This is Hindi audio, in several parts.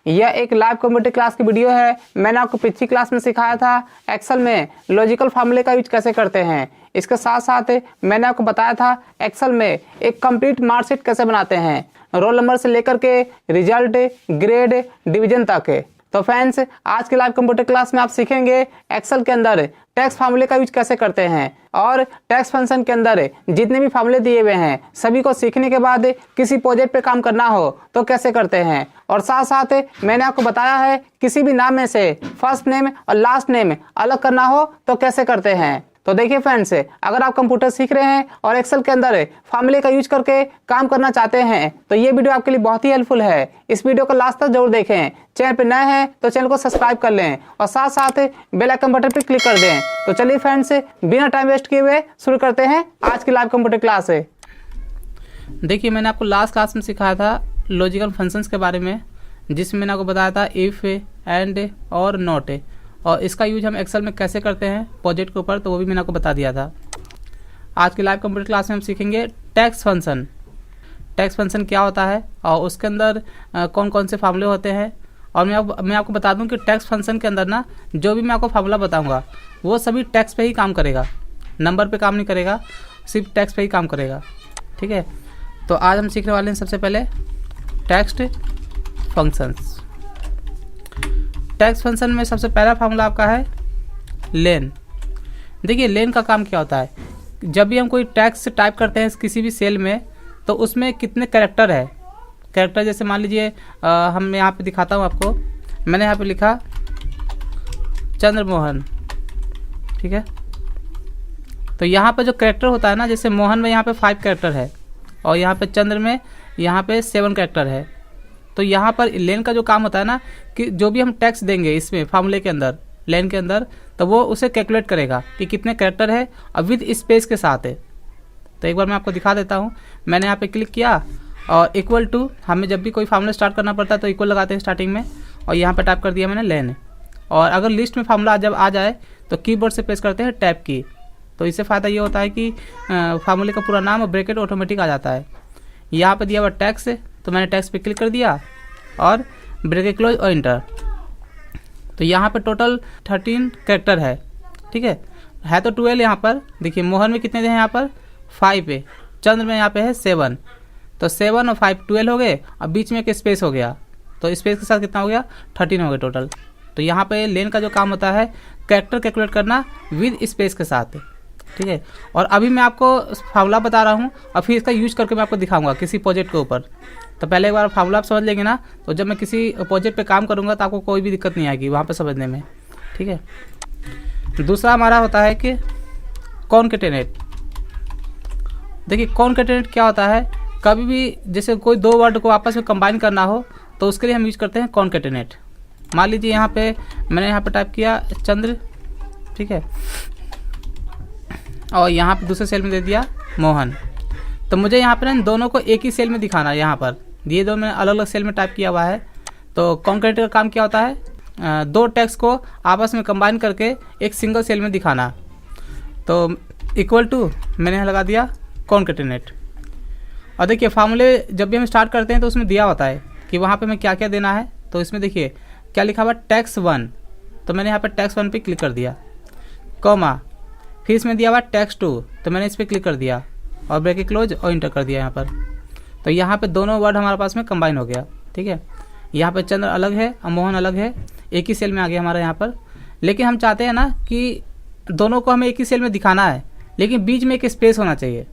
यह एक लाइव कंप्यूटर क्लास की वीडियो है। मैंने आपको पिछली क्लास में सिखाया था एक्सेल में लॉजिकल फार्मूले का यूज कैसे करते हैं। इसके साथ साथ मैंने आपको बताया था एक्सेल में एक कंप्लीट मार्कशीट कैसे बनाते हैं, रोल नंबर से लेकर के रिजल्ट, ग्रेड, डिवीजन तक। तो फ्रेंड्स, आज के लाइव कंप्यूटर क्लास में आप सीखेंगे एक्सेल के अंदर टैक्स फार्मूले का यूज कैसे करते हैं और टैक्स फंक्शन के अंदर जितने भी फार्मूले दिए हुए हैं सभी को सीखने के बाद किसी प्रोजेक्ट पे काम करना हो तो कैसे करते हैं। और साथ साथ मैंने आपको बताया है किसी भी नाम में से फर्स्ट नेम और लास्ट नेम अलग करना हो तो कैसे करते हैं। तो देखिए फ्रेंड्स, अगर आप कंप्यूटर सीख रहे हैं और एक्सेल के अंदर फार्मूले का यूज करके काम करना चाहते हैं तो ये वीडियो आपके लिए बहुत ही हेल्पफुल है। इस वीडियो को लास्ट तक जरूर देखें। चैनल पे नए हैं तो चैनल को सब्सक्राइब कर लें और साथ साथ बेल आइकन बटन पर क्लिक कर दें। तो चलिए फ्रेंड्स, बिना टाइम वेस्ट किए हुए शुरू करते हैं आज की लाइव कंप्यूटर क्लास। देखिए, मैंने आपको लास्ट क्लास में सिखाया था लॉजिकल फंक्शंस के बारे में, जिसमें मैंने आपको बताया था इफ, एंड और नॉट, और इसका यूज हम एक्सेल में कैसे करते हैं प्रोजेक्ट के ऊपर, तो वो भी मैंने आपको बता दिया था। आज की लाइव कंप्यूटर क्लास में हम सीखेंगे टैक्स फंक्शन। टैक्स फंक्शन क्या होता है और उसके अंदर कौन कौन से फार्मूले होते हैं। और मैं आपको बता दूं कि टैक्स फंक्शन के अंदर ना जो भी मैं आपको फार्मूला बताऊंगा वो सभी टैक्स पे ही काम करेगा, नंबर पे काम नहीं करेगा, सिर्फ टैक्स पे ही काम करेगा। ठीक है, तो आज हम सीखने वाले हैं सबसे पहले टैक्स फंक्शंस। टैक्स फंक्शन में सबसे पहला फार्मूला आपका है लेन। देखिए, लेन का काम क्या होता है, जब भी हम कोई टैक्स टाइप करते हैं किसी भी सेल में तो उसमें कितने कैरेक्टर है। कैरेक्टर जैसे मान लीजिए हम यहाँ पे दिखाता हूँ आपको। मैंने यहाँ पे लिखा चंद्रमोहन, ठीक है। तो यहाँ पे जो कैरेक्टर होता है ना, जैसे मोहन में यहाँ पे 5 कैरेक्टर है और यहाँ पे चंद्र में यहाँ पे 7 कैरेक्टर है। तो यहाँ पर लेन का जो काम होता है ना कि जो भी हम टैक्स देंगे इसमें फार्मूले के अंदर, लेन के अंदर, तो वो उसे कैलकुलेट करेगा कि कितने कैरेक्टर है और विद स्पेस के साथ है। तो एक बार मैं आपको दिखा देता हूँ। मैंने यहाँ पे क्लिक किया और इक्वल टू, हमें जब भी कोई फार्मूला स्टार्ट करना पड़ता है तो इक्वल लगाते हैं स्टार्टिंग में, और यहाँ पे टाइप कर दिया मैंने लेन। और अगर लिस्ट में फार्मूला जब आ जाए तो कीबोर्ड से प्रेस करते हैं टैब की। तो इससे फ़ायदा ये होता है कि फार्मूले का पूरा नाम और ब्रैकेट ऑटोमेटिक आ जाता है। यहाँ पर दिया हुआ टैक्स, तो मैंने टैक्स पे क्लिक कर दिया और ब्रैकेट क्लोज और इंटर। तो यहाँ पे टोटल 13 कैरेक्टर है, ठीक है तो 12 यहाँ पर। देखिए, मोहन में कितने हैं यहाँ पर 5 है, चंद्र में यहाँ पे है 7, तो 7 और 5 12 हो गए और बीच में एक स्पेस हो गया, तो स्पेस के साथ कितना हो गया 13 हो गए टोटल। तो यहाँ पे लेन का जो काम होता है कैरेक्टर कैलकुलेट करना विद स्पेस के साथ, ठीक है। और अभी मैं आपको फार्मूला बता रहा हूँ और फिर इसका यूज करके मैं आपको दिखाऊंगा किसी प्रोजेक्ट के ऊपर। तो पहले एक बार फार्मूला आप समझ लेंगे ना, तो जब मैं किसी प्रोजेक्ट पे काम करूँगा तो आपको कोई भी दिक्कत नहीं आएगी वहाँ पे समझने में, ठीक है। दूसरा हमारा होता है कि कॉन्केटेनेट। देखिए, कॉन्केटेनेट क्या होता है, कभी भी जैसे कोई 2 वर्ड को आपस में कंबाइन करना हो तो उसके लिए हम यूज करते हैं कॉन्केटेनेट। मान लीजिए यहाँ पे मैंने यहाँ पे टाइप किया चंद्र, ठीक है, और यहाँ पे दूसरे सेल में दे दिया मोहन। तो मुझे यहाँ पे ना दोनों को एक ही सेल में दिखाना है। यहाँ पर ये दो मैंने अलग अलग सेल में टाइप किया हुआ है। तो कॉन्केटेनेट का काम क्या होता है, 2 टेक्स्ट को आपस में कंबाइन करके एक सिंगल सेल में दिखाना। तो इक्वल टू मैंने यहाँ लगा दिया कॉन्केटेनेट। और देखिए, फार्मूले जब भी हम स्टार्ट करते हैं तो उसमें दिया होता है कि वहाँ पे हमें क्या क्या देना है। तो इसमें देखिए क्या लिखा हुआ टैक्स 1, तो मैंने यहाँ पर टैक्स 1 पे क्लिक कर दिया, कॉमा, फिर इसमें दिया हुआ टैक्स 2, तो मैंने इस पर क्लिक कर दिया और ब्रैकेट क्लोज और इंटर कर दिया यहाँ पर। तो यहाँ पे दोनों वर्ड हमारे पास में कंबाइन हो गया, ठीक है। यहाँ पे चंद्र अलग है और मोहन अलग है, एक ही सेल में आ गया हमारा यहाँ पर। लेकिन हम चाहते हैं ना कि दोनों को हमें एक ही सेल में दिखाना है, लेकिन बीच में एक स्पेस होना चाहिए।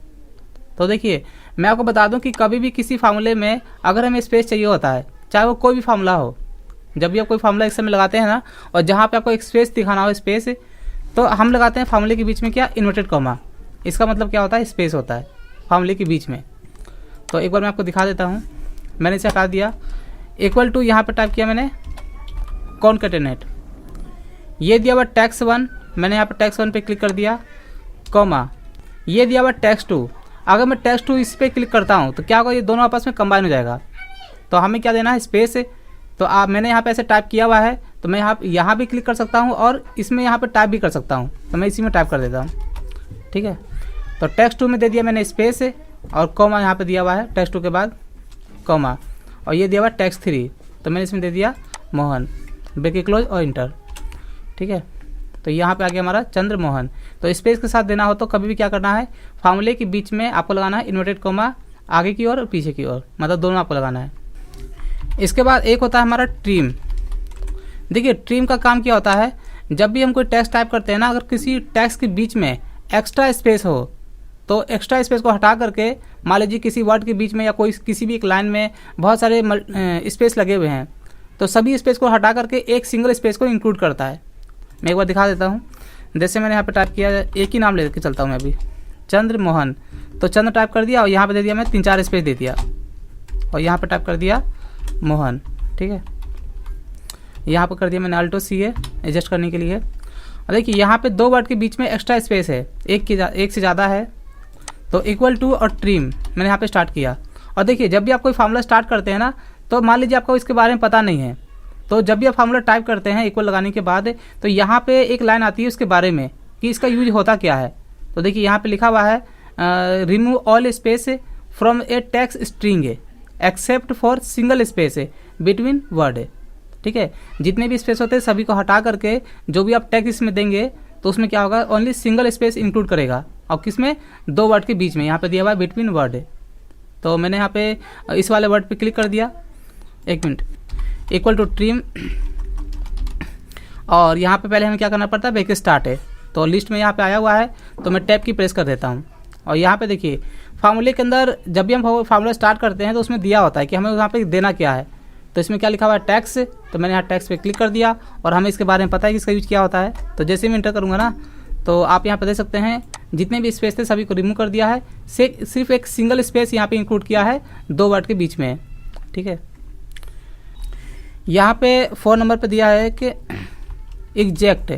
तो देखिए, मैं आपको बता दूं कि कभी भी किसी फार्मूले में अगर हमें स्पेस चाहिए होता है, चाहे वो कोई भी फार्मूला हो, जब भी आप कोई फार्मूला एक्सेल में लगाते हैं ना और जहाँ पे आपको एक स्पेस दिखाना हो, स्पेस, तो हम लगाते हैं फार्मूले के बीच में क्या, इन्वर्टेड कॉमा। इसका मतलब क्या होता है, स्पेस होता है फार्मूले के बीच में। तो एक बार मैं आपको दिखा देता हूँ। मैंने इसे हटा दिया, इक्वल टू यहाँ पर टाइप किया मैंने कॉन्केटेनेट, ये दिया हुआ टैक्स 1, मैंने यहाँ पर टैक्स 1 पे क्लिक कर दिया, कॉमा, ये दिया हुआ टैक्स 2। अगर मैं टैक्स 2 इस पर क्लिक करता हूँ तो क्या होगा, ये दोनों आपस में कंबाइन हो जाएगा। तो हमें क्या देना है, स्पेस। तो मैंने यहाँ पे ऐसे टाइप किया हुआ है, तो मैं यहाँ भी क्लिक कर सकता हूँ और इसमें यहाँ पे टाइप भी कर सकता हूँ। तो मैं इसी में टाइप कर देता हूँ, ठीक है। तो टैक्स 2 में दे दिया मैंने स्पेस और कॉमा यहाँ पे दिया हुआ है टैक्स 2 के बाद कॉमा, और ये दिया हुआ टैक्स 3, तो मैंने इसमें दे दिया मोहन, ब्रैकेट क्लोज और इंटर। ठीक है, तो यहाँ पे आ गया हमारा चंद्र मोहन। तो स्पेस के साथ देना हो तो कभी भी क्या करना है, फार्मूले के बीच में आपको लगाना है इन्वर्टेड कोमा, आगे की ओर और पीछे की ओर, मतलब दोनों आपको लगाना है। इसके बाद एक होता है हमारा ट्रिम। देखिए ट्रिम का काम क्या होता है, जब भी हम कोई टेक्स्ट टाइप करते हैं ना, अगर किसी टेक्स्ट के बीच में एक्स्ट्रा स्पेस हो तो एक्स्ट्रा स्पेस को हटा करके, मान लीजिए किसी वर्ड के बीच में या कोई किसी भी एक लाइन में बहुत सारे स्पेस लगे हुए हैं, तो सभी स्पेस को हटा करके एक सिंगल स्पेस को इंक्लूड करता है। मैं एक बार दिखा देता हूँ। जैसे मैंने यहाँ पे टाइप किया, एक ही नाम लेके चलता हूँ मैं अभी, चंद्र मोहन। तो चंद्र टाइप कर दिया और यहाँ पे दे दिया मैं 3-4 स्पेस दे दिया और यहाँ पे टाइप कर दिया मोहन। ठीक है, यहाँ पर कर दिया मैंने अल्टो सी एडजस्ट करने के लिए। और देखिए यहाँ पे 2 वर्ड के बीच में एक्स्ट्रा स्पेस है, एक से ज़्यादा है, तो इक्वल टू और ट्रिम मैंने यहाँ पे स्टार्ट किया। और देखिए जब भी आप कोई फार्मूला स्टार्ट करते हैं ना, तो मान लीजिए आपको इसके बारे में पता नहीं है, तो जब भी आप फार्मूला टाइप करते हैं इक्वल लगाने के बाद, तो यहाँ पे एक लाइन आती है उसके बारे में कि इसका यूज होता क्या है। तो देखिए यहाँ पे लिखा हुआ है remove all space from A text string except for single space between word. ठीक है, जितने भी स्पेस होते हैं सभी को हटा करके जो भी आप टेक्स्ट इसमें देंगे तो उसमें क्या होगा, ओनली सिंगल स्पेस इंक्लूड करेगा। और किसमें, 2 वर्ड के बीच में, यहाँ पे दिया हुआ है बिटवीन वर्ड। तो मैंने यहाँ पे इस वाले वर्ड पे क्लिक कर दिया, 1 मिनट, इक्वल टू ट्रिम, और यहाँ पे पहले हमें क्या करना पड़ता है, ब्रैकेट स्टार्ट है, तो लिस्ट में यहाँ पे आया हुआ है, तो मैं टैब की प्रेस कर देता हूँ। और यहाँ पे देखिए फार्मूले के अंदर जब भी हम फार्मूला स्टार्ट करते हैं तो उसमें दिया होता है कि हमें यहाँ पे देना क्या है। तो इसमें क्या लिखा हुआ है, टैक्स, तो मैंने यहाँ टैक्स पे क्लिक कर दिया और हमें इसके बारे में पता है कि इसका यूज क्या होता है। तो जैसे मैं इंटर करूँगा ना, तो आप यहाँ पे देख सकते हैं जितने भी स्पेस थे सभी को रिमूव कर दिया है, सिर्फ एक सिंगल स्पेस यहाँ पे इंक्लूड किया है 2 वर्ड के बीच में। ठीक है, यहाँ पे 4 नंबर पे दिया है कि एग्जैक्ट।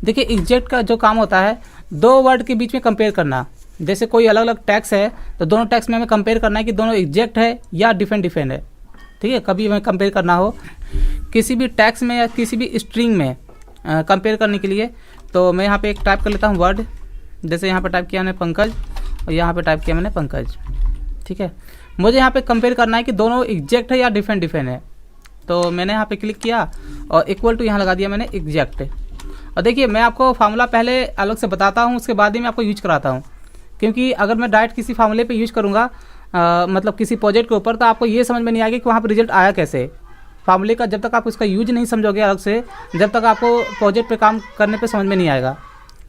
देखिए एग्जैक्ट का जो काम होता है 2 वर्ड के बीच में कंपेयर करना। जैसे कोई अलग अलग टैक्स है तो दोनों टैक्स में हमें कंपेयर करना है कि दोनों एग्जैक्ट है या डिफरेंट है। ठीक है, कभी हमें कंपेयर करना हो किसी भी टैक्स में या किसी भी स्ट्रिंग में कंपेयर करने के लिए, तो मैं यहाँ पे एक टाइप कर लेता हूँ वर्ड। जैसे यहाँ पे टाइप किया मैंने पंकज और यहाँ पे टाइप किया मैंने पंकज। ठीक है, मुझे यहाँ पे कंपेयर करना है कि दोनों एग्जैक्ट है या डिफरेंट है। तो मैंने यहाँ पे क्लिक किया और इक्वल टू यहाँ लगा दिया मैंने एग्जैक्ट। और देखिए मैं आपको फार्मूला पहले अलग से बताता हूँ, उसके बाद ही मैं आपको यूज कराता हूँ, क्योंकि अगर मैं डायरेक्ट किसी फार्मूले पे यूज करूँगा मतलब किसी प्रोजेक्ट के ऊपर, तो आपको ये समझ में नहीं आएगा कि वहाँ पर रिजल्ट आया कैसे। फार्मूले का जब तक आप उसका यूज नहीं समझोगे अलग से, जब तक आपको प्रोजेक्ट पे काम करने पे समझ में नहीं आएगा।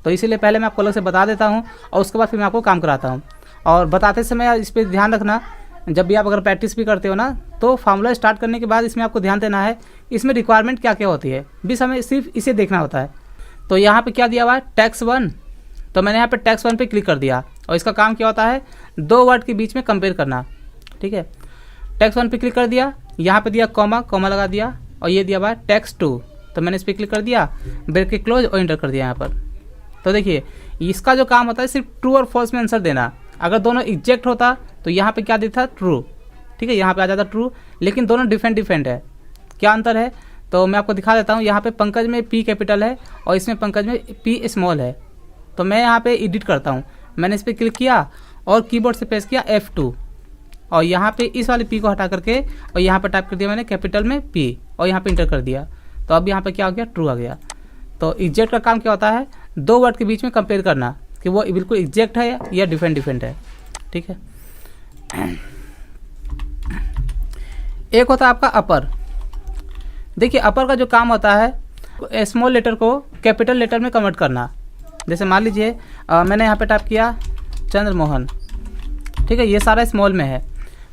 तो इसीलिए पहले मैं आपको अलग से बता देता हूँ और उसके बाद फिर मैं आपको काम कराता हूँ। और बताते समय इस पर ध्यान रखना, जब भी आप अगर प्रैक्टिस भी करते हो ना, तो फार्मूला स्टार्ट करने के बाद इसमें आपको ध्यान देना है इसमें रिक्वायरमेंट क्या क्या होती है, बस हमें सिर्फ इसे देखना होता है। तो यहाँ पे क्या दिया हुआ है, टैक्स 1, तो मैंने यहाँ पे टैक्स 1 पे क्लिक कर दिया और इसका काम क्या होता है, 2 वर्ड के बीच में कंपेयर करना। ठीक है, टैक्स 1 पे क्लिक कर दिया, यहाँ पे दिया कॉमा लगा दिया और ये दिया हुआ है टैक्स 2, तो मैंने इस पर क्लिक कर दिया, ब्रैकेट क्लोज और इंटर कर दिया यहाँ पर। तो देखिए इसका जो काम होता है सिर्फ ट्रू और फॉल्स में आंसर देना। अगर दोनों एग्जैक्ट होता तो यहाँ पे क्या देता, ट्रू। ठीक है, यहाँ पे आ जाता ट्रू, लेकिन दोनों डिफरेंट है। क्या अंतर है, तो मैं आपको दिखा देता हूँ। यहाँ पे पंकज में P कैपिटल है और इसमें पंकज में P स्मॉल है। तो मैं यहाँ पे एडिट करता हूँ, मैंने इस पर क्लिक किया और कीबोर्ड से प्रेस किया F2 और यहाँ पे इस वाले P को हटा करके और यहाँ पे टाइप कर दिया मैंने कैपिटल में P और यहाँ पे इंटर कर दिया। तो अब यहाँ पे क्या हो गया, ट्रू आ गया। तो एग्जैक्ट का काम क्या होता है, 2 वर्ड के बीच में कंपेयर करना कि वो बिल्कुल एग्जैक्ट है या डिफरेंट है। ठीक है, एक होता है आपका अपर। देखिए अपर का जो काम होता है स्मॉल लेटर को कैपिटल लेटर में कन्वर्ट करना। जैसे मान लीजिए मैंने यहाँ पे टाइप किया चंद्र मोहन। ठीक है, ये सारा स्मॉल में है,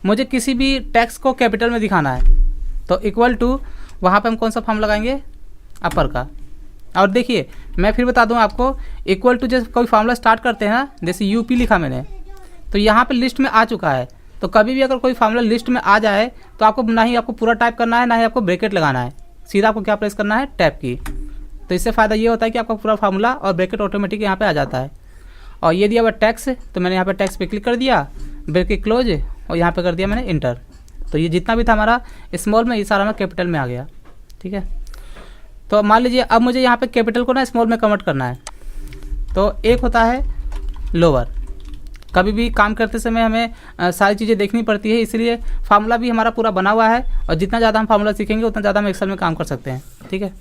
मुझे किसी भी टेक्स्ट को कैपिटल में दिखाना है, तो इक्वल टू वहाँ पे हम कौन सा फॉर्म लगाएंगे, अपर का। और देखिए मैं फिर बता दूं आपको, इक्वल टू जैसे कोई फार्मूला स्टार्ट करते हैं ना, जैसे यूपी लिखा मैंने, तो यहाँ पे लिस्ट में आ चुका है। तो कभी भी अगर कोई फार्मूला लिस्ट में आ जाए तो आपको ना ही आपको पूरा टाइप करना है, ना ही आपको ब्रैकेट लगाना है, सीधा आपको क्या प्रेस करना है, टैब की। तो इससे फ़ायदा ये होता है कि आपका पूरा फार्मूला और ब्रैकेट ऑटोमेटिक यहाँ पे आ जाता है। और ये दिया हुआ टैक्स, तो मैंने यहाँ पे टैक्स पे क्लिक कर दिया, ब्रैकेट क्लोज और यहाँ पे कर दिया मैंने इंटर। तो ये जितना भी था हमारा स्मॉल में, ये सारा हमारा कैपिटल में आ गया। ठीक है, तो मान लीजिए अब मुझे यहाँ पे कैपिटल को ना स्मॉल में कन्वर्ट करना है। तो एक होता है लोअर, कभी भी काम करते समय हमें सारी चीज़ें देखनी पड़ती है, इसलिए फार्मूला भी हमारा पूरा बना हुआ है और जितना ज़्यादा हम फार्मूला सीखेंगे उतना ज़्यादा हम एक्सेल में काम कर सकते हैं। ठीक है,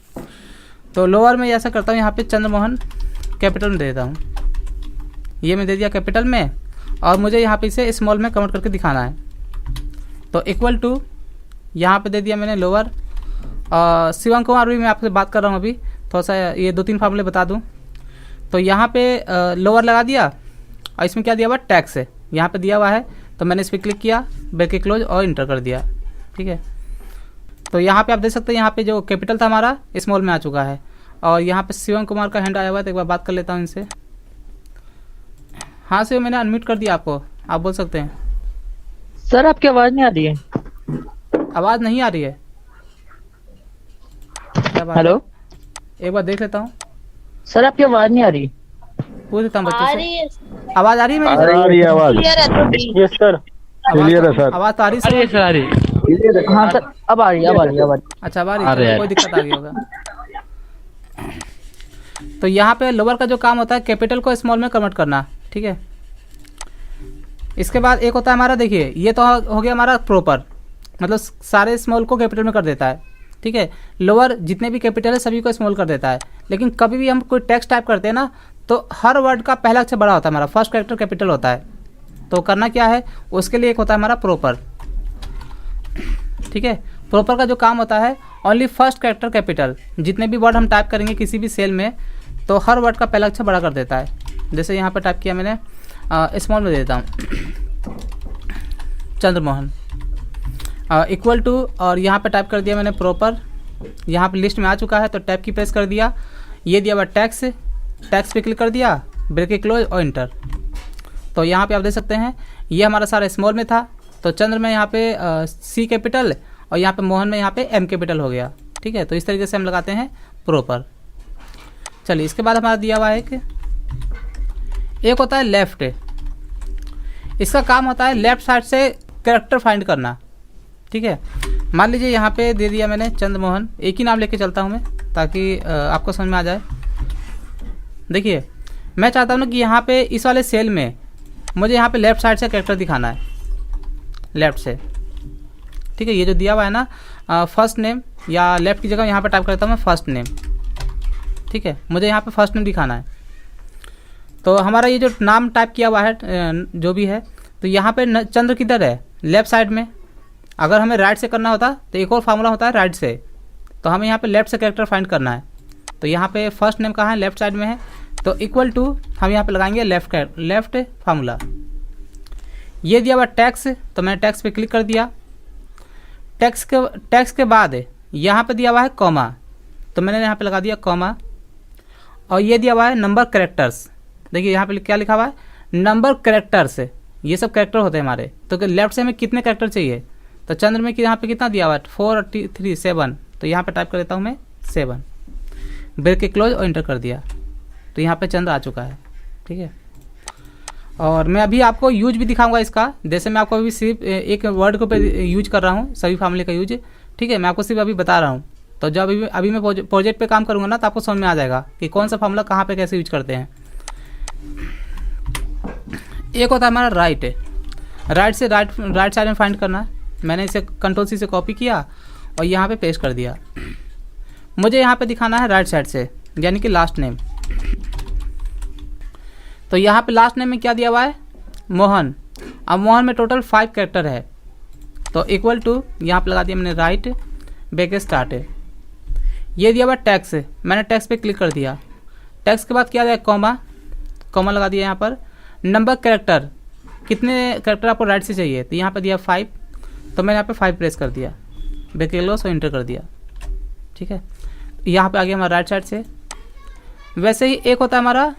तो लोअर में ऐसा करता हूँ, यहाँ पे चंद्रमोहन कैपिटल में दे देता हूँ, ये मैं दे दिया कैपिटल में, और मुझे यहाँ पे इसे स्मॉल में कन्वर्ट करके दिखाना है। तो इक्वल टू यहाँ पे दे दिया मैंने लोअर। शिवम कुमार भी मैं आपसे बात कर रहा हूँ अभी, थोड़ा सा ये 2-3 फार्मूले बता दूँ। तो यहाँ पे लोअर लगा दिया और इसमें क्या दिया हुआ टैक्स है, यहाँ पे दिया हुआ है, तो मैंने इस पर क्लिक किया, ब्रैकेट क्लोज और इंटर कर दिया। ठीक है, तो यहाँ पे आप देख सकते हैं यहाँ पे जो कैपिटल था हमारा स्मॉल में आ चुका है, और यहाँ पे शिवम कुमार का हैंड आया हुआ है, तो एक बार बात कर लेता हूँ इनसे। हाँ शिव, मैंने अनम्यूट कर दिया आपको, आप बोल सकते हैं। सर आपकी आवाज नहीं आ रही है। आवाज़ नहीं आ रही है? क्या बात हेलो, है? एक बार देख लेता हूँ, सर आपकी आवाज नहीं आ रही। पूछ लेता हूँ आ बच्चे रही से। है, आवाज़ आ रही है मेरी? आ रही है आवाज। क्लियर है तो यस सर, क्लियर है सर। आवाज़ तो आ रही अरे है सर आ रही है। हाँ सर, अब आ रही है, अब आ रही है, अब आ रही है। अच्छा, अब आ रही आ है, रही चलो, है। कोई दिक्कत आ गई होगा। तो यहाँ पे लोअर का जो काम होता है कैपिटल को स्मॉल में कन्वर्ट करना। ठीक है, इसके बाद एक होता है हमारा, देखिए ये तो हो गया हमारा प्रॉपर, मतलब सारे स्मॉल को कैपिटल में कर देता है। ठीक है, लोअर जितने भी कैपिटल है सभी को स्मॉल कर देता है, लेकिन कभी भी हम कोई टेक्स्ट टाइप करते हैं ना, तो हर वर्ड का पहला अक्षर बड़ा होता है, हमारा फर्स्ट कैरेक्टर कैपिटल होता है। तो करना क्या है, उसके लिए एक होता है हमारा प्रॉपर। ठीक है, प्रॉपर का जो काम होता है ओनली फर्स्ट कैरेक्टर कैपिटल, जितने भी वर्ड हम टाइप करेंगे किसी भी सेल में, तो हर वर्ड का पहला अक्षर बड़ा कर देता है। जैसे यहाँ पर टाइप किया मैंने, स्मॉल में दे देता हूँ चंद्रमोहन, इक्वल टू, और यहाँ पे टाइप कर दिया मैंने प्रॉपर। यहाँ पे लिस्ट में आ चुका है, तो टैब की प्रेस कर दिया, ये दिया हुआ टैक्स, टैक्स पे क्लिक कर दिया, ब्रैकेट क्लोज और इंटर। तो यहाँ पे आप देख सकते हैं ये हमारा सारा स्मॉल में था, तो चंद्र में यहाँ पे सी कैपिटल और यहाँ पे मोहन में यहाँ पे एम कैपिटल हो गया। ठीक है, तो इस तरीके से हम लगाते हैं प्रॉपर। चलिए, इसके बाद हमारा दिया हुआ है एक होता है लेफ्ट, इसका काम होता है लेफ्ट साइड से कैरेक्टर फाइंड करना। ठीक है, मान लीजिए यहाँ पे दे दिया मैंने चंद्रमोहन, एक ही नाम लेके चलता हूँ मैं ताकि आपको समझ में आ जाए। देखिए, मैं चाहता हूँ ना कि यहाँ पे इस वाले सेल में मुझे यहाँ पे लेफ्ट साइड से कैरेक्टर दिखाना है, लेफ्ट से। ठीक है, ये जो दिया हुआ है ना फर्स्ट नेम, या लेफ्ट की जगह यहाँ पे टाइप करता हूँ मैं फर्स्ट नेम। ठीक है, मुझे यहाँ पे फर्स्ट नेम दिखाना है। तो हमारा ये जो नाम टाइप किया हुआ है जो भी है, तो यहाँ पे चंद्र किधर है, लेफ्ट साइड में। अगर हमें राइट से करना होता तो एक और फार्मूला होता है राइट से, तो हमें यहाँ पे लेफ्ट से कैरेक्टर फाइंड करना है। तो यहाँ पे फर्स्ट नेम कहाँ है, लेफ्ट साइड में है, तो इक्वल टू हम यहाँ पे लगाएंगे लेफ्ट फार्मूला। ये दिया हुआ टैक्स, तो मैंने टैक्स पे क्लिक कर दिया। टैक्स के बाद यहाँ पे दिया हुआ है कॉमा, तो मैंने यहाँ पे लगा दिया कॉमा, और ये दिया हुआ है नंबर कैरेक्टर्स। देखिए यहाँ पे क्या लिखा हुआ है, नंबर कैरेक्टर्स, ये सब कैरेक्टर होते हैं हमारे। तो लेफ्ट से हमें कितने कैरेक्टर चाहिए, तो चंद्र में यहाँ पे कितना दिया हुआ है 4 और 3 7, तो यहाँ पे टाइप कर देता हूँ मैं 7, ब्रैकेट क्लोज और इंटर कर दिया, तो यहाँ पे चंद्र आ चुका है। ठीक है, और मैं अभी आपको यूज भी दिखाऊंगा इसका, जैसे मैं आपको अभी सिर्फ एक वर्ड को पे यूज कर रहा हूँ, सभी फार्मूले का यूज। ठीक है, मैं आपको सिर्फ अभी बता रहा हूँ, तो जब अभी मैं प्रोजेक्ट पे काम करूँगा ना, तो आपको समझ में आ जाएगा कि कौन सा फार्मूला कहाँ पे कैसे यूज करते हैं। एक होता है हमारा राइट से राइट साइड में फाइंड करना। मैंने इसे कंट्रोल-C से कॉपी किया और यहाँ पे पेस्ट कर दिया। मुझे यहाँ पे दिखाना है राइट साइड से, यानी कि लास्ट नेम। तो यहाँ पे लास्ट नेम में क्या दिया हुआ है, मोहन। अब मोहन में टोटल 5 कैरेक्टर है, तो इक्वल टू यहाँ पे लगा दिया मैंने राइट ब्रैकेट स्टार्ट। ये दिया हुआ टैक्स, मैंने टैक्स पे क्लिक कर दिया। टैक्स के बाद क्या दिया, कॉमा लगा दिया यहाँ पर। नंबर कैरेक्टर, कितने कैरेक्टर आपको राइट से चाहिए, तो यहाँ पे दिया 5, तो मैंने यहाँ पे 5 प्रेस कर दिया, ब्रैकेट क्लोज और इंटर कर दिया। ठीक है, यहाँ पे आ गया हमारा राइट साइड से। वैसे ही एक होता है हमारा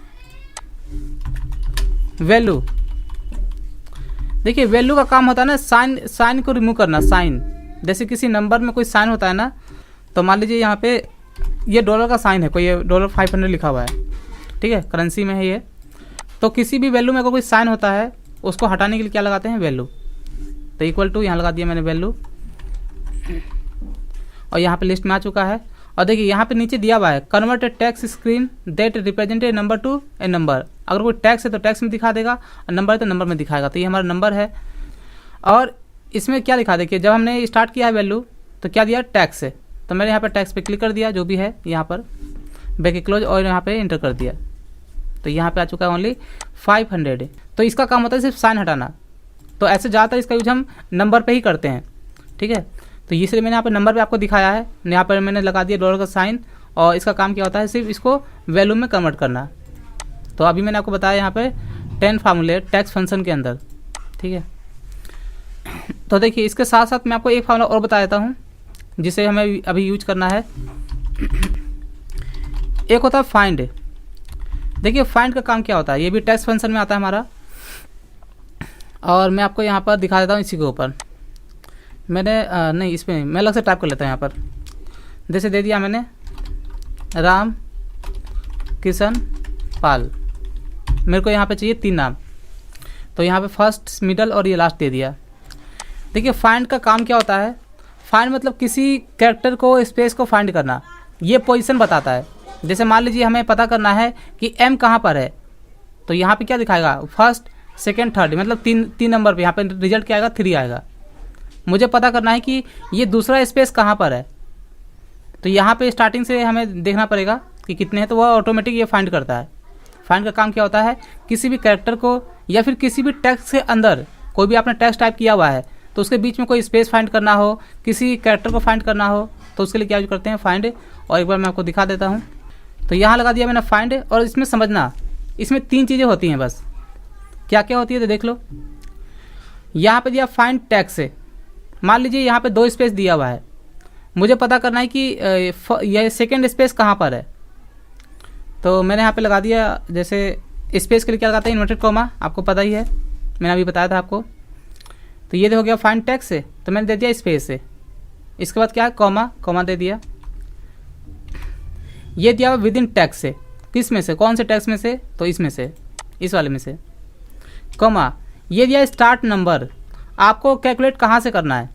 वैल्यू। देखिए, वैल्यू का काम होता है ना साइन को रिमूव करना। साइन, जैसे किसी नंबर में कोई साइन होता है ना, तो मान लीजिए यहाँ पे ये डॉलर का साइन है, कोई ये $500 लिखा हुआ है। ठीक है, करेंसी में है ये। तो किसी भी वैल्यू में अगर कोई साइन होता है, उसको हटाने के लिए क्या लगाते हैं, वैल्यू। तो इक्वल टू यहाँ लगा दिया मैंने वैल्यू, और यहाँ पे लिस्ट में आ चुका है। और देखिए यहाँ पे नीचे दिया हुआ है convert A text screen that represent a number two A number. अगर कोई टैक्स है तो टैक्स में दिखा देगा और नंबर है तो नंबर में दिखाएगा। तो ये हमारा नंबर है। और इसमें क्या दिखा, देखिए जब हमने स्टार्ट किया है वैल्यू तो क्या दिया, टैक्स है। तो मैंने यहाँ पर टैक्स पे क्लिक कर दिया, जो भी है यहाँ पर बैक क्लोज, और यहाँ पे इंटर कर दिया। तो यहाँ पे आ चुका है ओनली 500। तो इसका काम होता है सिर्फ साइन हटाना। तो ऐसे ज़्यादातर इसका यूज हम नंबर पे ही करते हैं, ठीक है। तो इसलिए मैंने यहाँ पे नंबर पे आपको दिखाया है। यहाँ पर मैंने लगा दिया डॉलर का साइन, और इसका काम क्या होता है, सिर्फ इसको वैल्यू में कन्वर्ट करना। तो अभी मैंने आपको बताया यहाँ पे 10 फार्मूले टैक्स फंक्शन के अंदर, ठीक है। तो देखिए इसके साथ साथ मैं आपको एक फार्मूला और बता देता हूँ जिसे हमें अभी यूज करना है। एक होता है फाइंड। देखिए फाइंड का काम क्या होता है, ये भी टैक्स फंक्शन में आता है हमारा। और मैं आपको यहाँ पर दिखा देता हूँ इसी के ऊपर। मैंने नहीं, इसमें मैं अलग से टाइप कर लेता हूँ। यहाँ पर जैसे दे दिया मैंने राम किशन पाल, मेरे को यहाँ पे चाहिए 3 नाम। तो यहाँ पे फर्स्ट, मिडल और ये लास्ट दे दिया। देखिए फाइंड का काम क्या होता है, फाइंड मतलब किसी कैरेक्टर को, स्पेस को फाइंड करना। ये पोजीशन बताता है। जैसे मान लीजिए हमें पता करना है कि एम कहाँ पर है, तो यहाँ पे क्या दिखाएगा, फर्स्ट सेकेंड थर्ड, मतलब तीन नंबर पे। यहाँ पे रिजल्ट क्या आएगा, 3 आएगा। मुझे पता करना है कि ये दूसरा स्पेस कहाँ पर है, तो यहाँ पे स्टार्टिंग से हमें देखना पड़ेगा कि कितने हैं, तो वह ऑटोमेटिक ये फाइंड करता है। फाइंड का काम क्या होता है, किसी भी कैरेक्टर को या फिर किसी भी टेक्स्ट के अंदर, कोई भी आपने टेक्स्ट टाइप किया हुआ है तो उसके बीच में कोई स्पेस फाइंड करना हो, किसी कैरेक्टर को फाइंड करना हो, तो उसके लिए क्या यूज करते हैं, फाइंड। और एक बार मैं आपको दिखा देता हूँ। तो यहाँ लगा दिया मैंने फाइंड। और इसमें समझना, इसमें 3 चीज़ें होती हैं बस। क्या क्या होती है तो देख लो। यहाँ पे दिया फाइंड टैक्स से, मान लीजिए यहाँ पे 2 स्पेस दिया हुआ है, मुझे पता करना है कि यह सेकेंड स्पेस कहाँ पर है। तो मैंने यहाँ पे लगा दिया, जैसे स्पेस के लिए क्या लगाते हैं, इन्वर्टेड कॉमा, आपको पता ही है, मैंने अभी बताया था आपको। तो ये हो गया फाइंड टैक्स से, तो मैंने दे दिया स्पेस से। इसके बाद क्या है, कॉमा, कॉमा दे दिया। ये दिया विद इन टैक्स से, किस में से, कौन से टैक्स में से, तो इसमें से, इस वाले में से, कॉमा। ये दिया स्टार्ट नंबर, आपको कैलकुलेट कहाँ से करना है,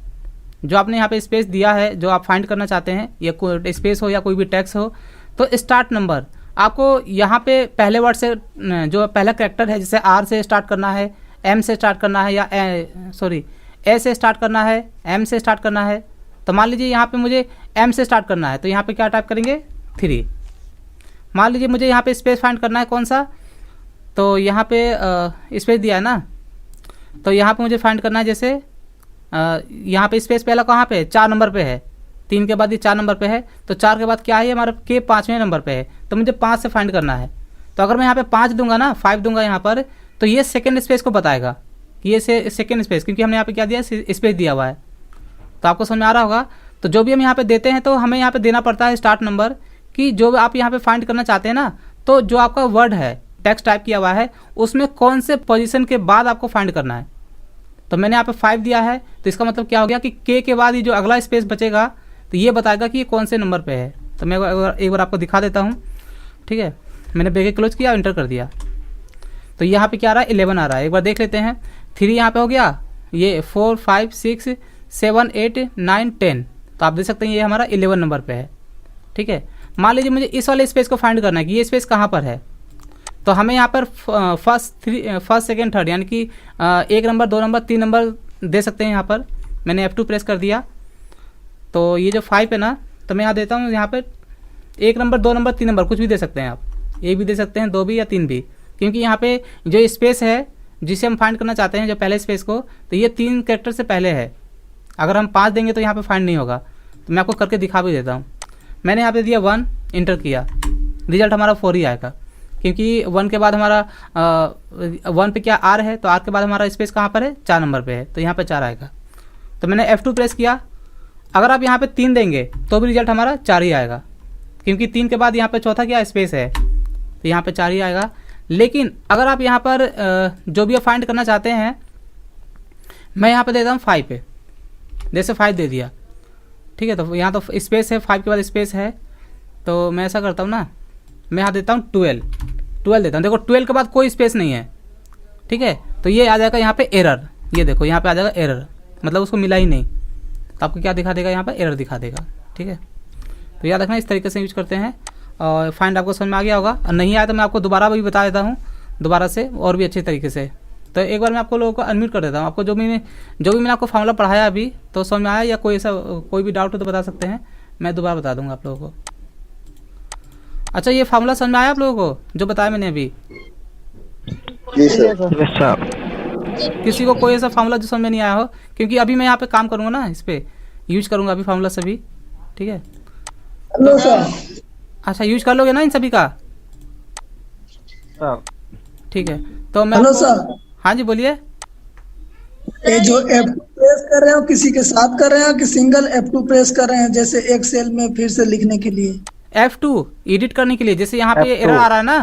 जो आपने यहाँ पे स्पेस दिया है, जो आप फाइंड करना चाहते हैं, या कोई स्पेस हो या कोई भी टैक्स हो, तो स्टार्ट नंबर आपको यहाँ पे पहले वर्ड से, जो पहला कैरेक्टर है, जैसे आर से स्टार्ट करना है, एम से स्टार्ट करना है, या ए से स्टार्ट करना है, एम से स्टार्ट करना है। तो मान लीजिए यहाँ पे मुझे एम से स्टार्ट करना है, तो यहाँ पे क्या टाइप करेंगे, 3। मान लीजिए मुझे यहाँ पे स्पेस फाइंड करना है, कौन सा, तो यहाँ पे स्पेस दिया है ना, तो यहाँ पे मुझे फाइंड करना है, जैसे यहाँ पे स्पेस पहला कहाँ पे है, 4 नंबर पे है, 3 के बाद ये 4 नंबर पे है, तो 4 के बाद क्या है, हमारे के 5वें नंबर पे है, तो मुझे 5 से फाइंड करना है। तो अगर मैं यहाँ पे 5 दूंगा ना, 5 दूंगा यहाँ पर, तो ये सेकेंड स्पेस को बताएगा कि ये सेकेंड स्पेस, क्योंकि हमने यहाँ पे क्या दिया, स्पेस दिया हुआ है। तो आपको समझ में आ रहा होगा। तो जो भी हम यहाँ पे देते हैं, तो हमें यहाँ पे देना पड़ता है स्टार्ट नंबर, कि जो आप यहाँ पे फाइंड करना चाहते हैं ना, तो जो आपका वर्ड है, टेक्स्ट टाइप किया हुआ है, उसमें कौन से पोजीशन के बाद आपको फाइंड करना है। तो मैंने यहाँ पे 5 दिया है, तो इसका मतलब क्या हो गया कि के बाद ये जो अगला स्पेस बचेगा, तो ये बताएगा कि ये कौन से नंबर पे है। तो मैं एक बार आपको दिखा देता हूँ, ठीक है। मैंने ब्रैकेट क्लोज किया, इंटर कर दिया, तो यहाँ पे क्या आ रहा है, 11 आ रहा है। एक बार देख लेते हैं। 3 यहाँ पे हो गया, ये 4 5 6 7 8 9 10, तो आप देख सकते हैं ये हमारा 11 नंबर पे है, ठीक है। मान लीजिए मुझे इस वाले स्पेस को फाइंड करना है कि ये स्पेस कहाँ पर है, तो हमें यहाँ पर फर्स्ट सेकेंड थर्ड, यानी कि 1 नंबर 2 नंबर 3 नंबर दे सकते हैं। यहाँ पर मैंने F2 प्रेस कर दिया, तो ये जो 5 है ना, तो मैं यहाँ देता हूँ, यहाँ पर 1 नंबर 2 नंबर 3 नंबर कुछ भी दे सकते हैं आप, ये भी दे सकते हैं, 2 भी या 3 भी, क्योंकि यहाँ पे जो स्पेस है जिसे हम फाइंड करना चाहते हैं, जो पहले स्पेस को, तो ये 3 कैरेक्टर से पहले है। अगर हम 5 देंगे तो यहाँ पे फाइंड नहीं होगा। तो मैं आपको करके दिखा भी देता हूँ। मैंने यहाँ पे दिया 1, इंटर किया, रिजल्ट हमारा 4 ही आएगा, क्योंकि 1 के बाद हमारा 1 पे क्या आर है, तो आर के बाद हमारा स्पेस कहाँ पर है, 4 नंबर पे है, तो यहाँ पे 4 आएगा। तो मैंने F2 प्रेस किया। अगर आप यहाँ पे 3 देंगे तो भी रिजल्ट हमारा 4 ही आएगा, क्योंकि 3 के बाद यहाँ पे चौथा क्या स्पेस है, तो यहाँ पे 4 ही आएगा। लेकिन अगर आप यहाँ पर जो भी आप फाइंड करना चाहते हैं, मैं यहाँ पे देता हूँ 5 पे, जैसे 5 दे दिया, ठीक है। तो यहाँ तो स्पेस है, 5 के बाद स्पेस है, तो मैं ऐसा करता हूँ ना, मैं यहाँ देता हूँ 12 देता हूँ। देखो 12 के बाद कोई स्पेस नहीं है, ठीक है। तो ये आ जाएगा यहाँ पे एरर, ये देखो यहाँ पे आ जाएगा एरर, मतलब उसको मिला ही नहीं, तो आपको क्या दिखा देगा, यहाँ पर एरर दिखा देगा, ठीक है। तो याद रखना इस तरीके से यूज करते हैं। और फाइंड आपको समझ में आ गया होगा, और नहीं आया तो मैं आपको दोबारा भी बता देता हूँ दोबारा से और भी अच्छे तरीके से। तो एक बार मैं आपको लोगों को अनम्यूट कर देता हूँ। आपको जो भी मैंने आपको फार्मूला पढ़ाया अभी तो समझ में आया, या कोई भी डाउट हो तो बता सकते हैं, मैं दोबारा बता दूंगा आप लोगों को। अच्छा, ये फार्मूला समझ में आया आप लोगों को जो बताया मैंने अभी? जी सर। किसी को कोई ऐसा फार्मूला जो समझ में नहीं आया हो, क्योंकि अभी मैं यहाँ पे काम करूँगा ना, इस पर यूज करूँगा अभी फार्मूला सभी, ठीक है? Hello sir. अच्छा, यूज कर लोगे ना इन सभी का? ठीक है, तो मैं हेलो आपको- सर। हाँ जी बोलिए। ये जो F2 प्रेस कर रहे हो किसी के साथ कर रहे हो कि सिंगल F2 प्रेस कर रहे हैं, जैसे एक सेल में फिर से लिखने के लिए? F2 एडिट करने के लिए, जैसे यहाँ पे F2 एरर आ रहा है ना,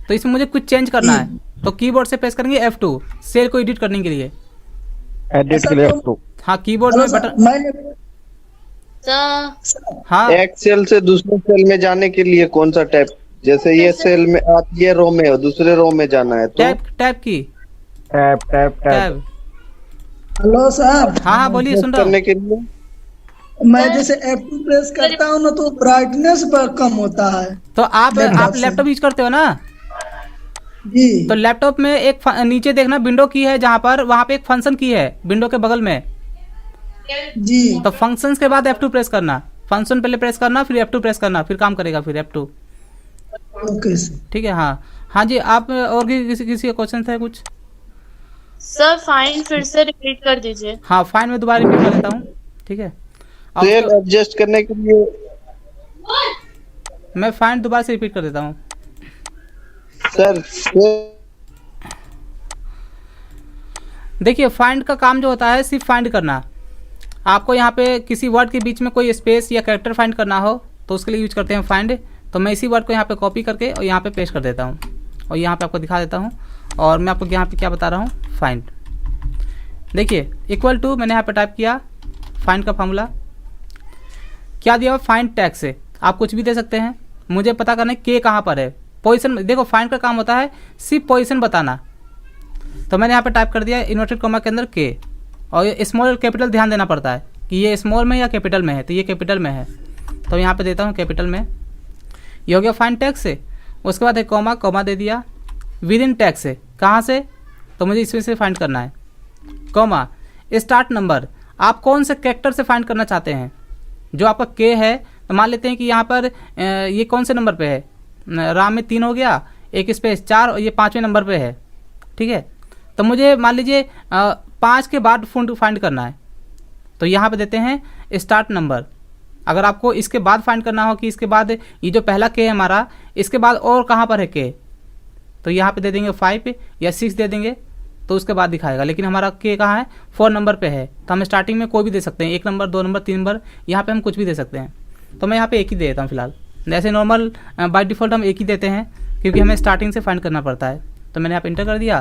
तो इसमें मुझे कुछ चेंज करना है, तो कीबोर्ड से प्रेस करेंगे F2 सेल को एडिट करने के लिए। एडिट के लिए F2। हाँ, कीबोर्ड हेलो में सर, बटन, मैं हाँ एक सेल से दूसरे सेल में जाने के लिए कौन सा टैब? जैसे ये सेल में आप ये रो में हो, दूसरे रो में जाना है तो टैब की tab tab tab. Tab. Hello sir, हाँ हाँ बोलिए, सुन रहा करने हूँ। के लिए मैं जैसे F2 प्रेस करता हूँ ना तो ब्राइटनेस पर कम होता है। तो आप लैपटॉप से। लैपटॉप यूज करते हो ना, जी तो लैपटॉप में एक नीचे देखना विंडो की है, जहाँ पर वहाँ पे एक फंक्शन की है विंडो के बगल में, जी। तो फंक्शंस के बाद F2 प्रेस करना, फंक्शन पहले प्रेस करना फिर F2 प्रेस करना, फिर काम करेगा फिर F2। Okay sir. ठीक है, हाँ हाँ जी। आप और भी किसी का क्वेश्चन था कुछ? सर फाइन फिर से रिपीट कर दीजिए। हाँ, फाइन में दोबारा रिपीट कर देता हूँ, ठीक है? अब सेल एडजस्ट करने के लिए मैं फाइन दोबारा से रिपीट कर देता हूँ। सर देखिए, फाइंड का काम जो होता है सिर्फ फाइंड करना। आपको यहाँ पे किसी वर्ड के बीच में कोई स्पेस या कैरेक्टर फाइंड करना हो तो उसके लिए यूज करते हैं फाइंड। तो मैं इसी वर्ड को यहाँ पे कॉपी करके और यहाँ पे पेस्ट कर देता हूँ और यहाँ पे आपको दिखा देता हूँ। और मैं आपको यहाँ पे क्या बता रहा हूँ, फाइंड। देखिए, इक्वल टू मैंने यहाँ पे टाइप किया फाइंड का फार्मूला, क्या दिया हुआ? फाइंड टैग से आप कुछ भी दे सकते हैं। मुझे पता करना है के कहाँ पर है, पोजीशन। देखो, फाइंड का काम होता है सिर्फ पोजीशन बताना। तो मैंने यहाँ पे टाइप कर दिया इन्वर्टेड कॉमा के अंदर के, और ये स्मॉल और कैपिटल ध्यान देना पड़ता है कि ये स्मॉल में या कैपिटल में है, तो ये कैपिटल में है तो यहाँ पे देता हूँ कैपिटल में। ये हो गया फाइंड टैग से। उसके बाद एक कॉमा, कॉमा दे दिया विद इन टैग से। कहाँ से? तो मुझे इसमें से फाइंड करना है। कॉमा, स्टार्ट नंबर, आप कौन से कैरेक्टर से फाइंड करना चाहते हैं? जो आपका के है, तो मान लेते हैं कि यहाँ पर ये कौन से नंबर पे है? राम में 3 हो गया, एक स्पेस 4, और ये 5वें नंबर पे है, ठीक है? तो मुझे मान लीजिए 5 के बाद फाइंड करना है, तो यहाँ पे देते हैं स्टार्ट नंबर। अगर आपको इसके बाद फाइंड करना हो कि इसके बाद ये जो पहला के है हमारा, इसके बाद और कहाँ पर है के, तो यहाँ पे दे देंगे 5 या 6 दे देंगे, तो उसके बाद दिखाएगा। लेकिन हमारा के कहाँ है? 4 नंबर पे है, तो हम स्टार्टिंग में कोई भी दे सकते हैं, 1 नंबर, 2 नंबर, 3 नंबर, यहाँ पे हम कुछ भी दे सकते हैं। तो मैं यहाँ पे एक ही दे देता हूँ फिलहाल। जैसे नॉर्मल बाय डिफ़ॉल्ट हम एक ही देते हैं क्योंकि हमें स्टार्टिंग से फाइंड करना पड़ता है। तो मैंने यहाँ पे इंटर कर दिया,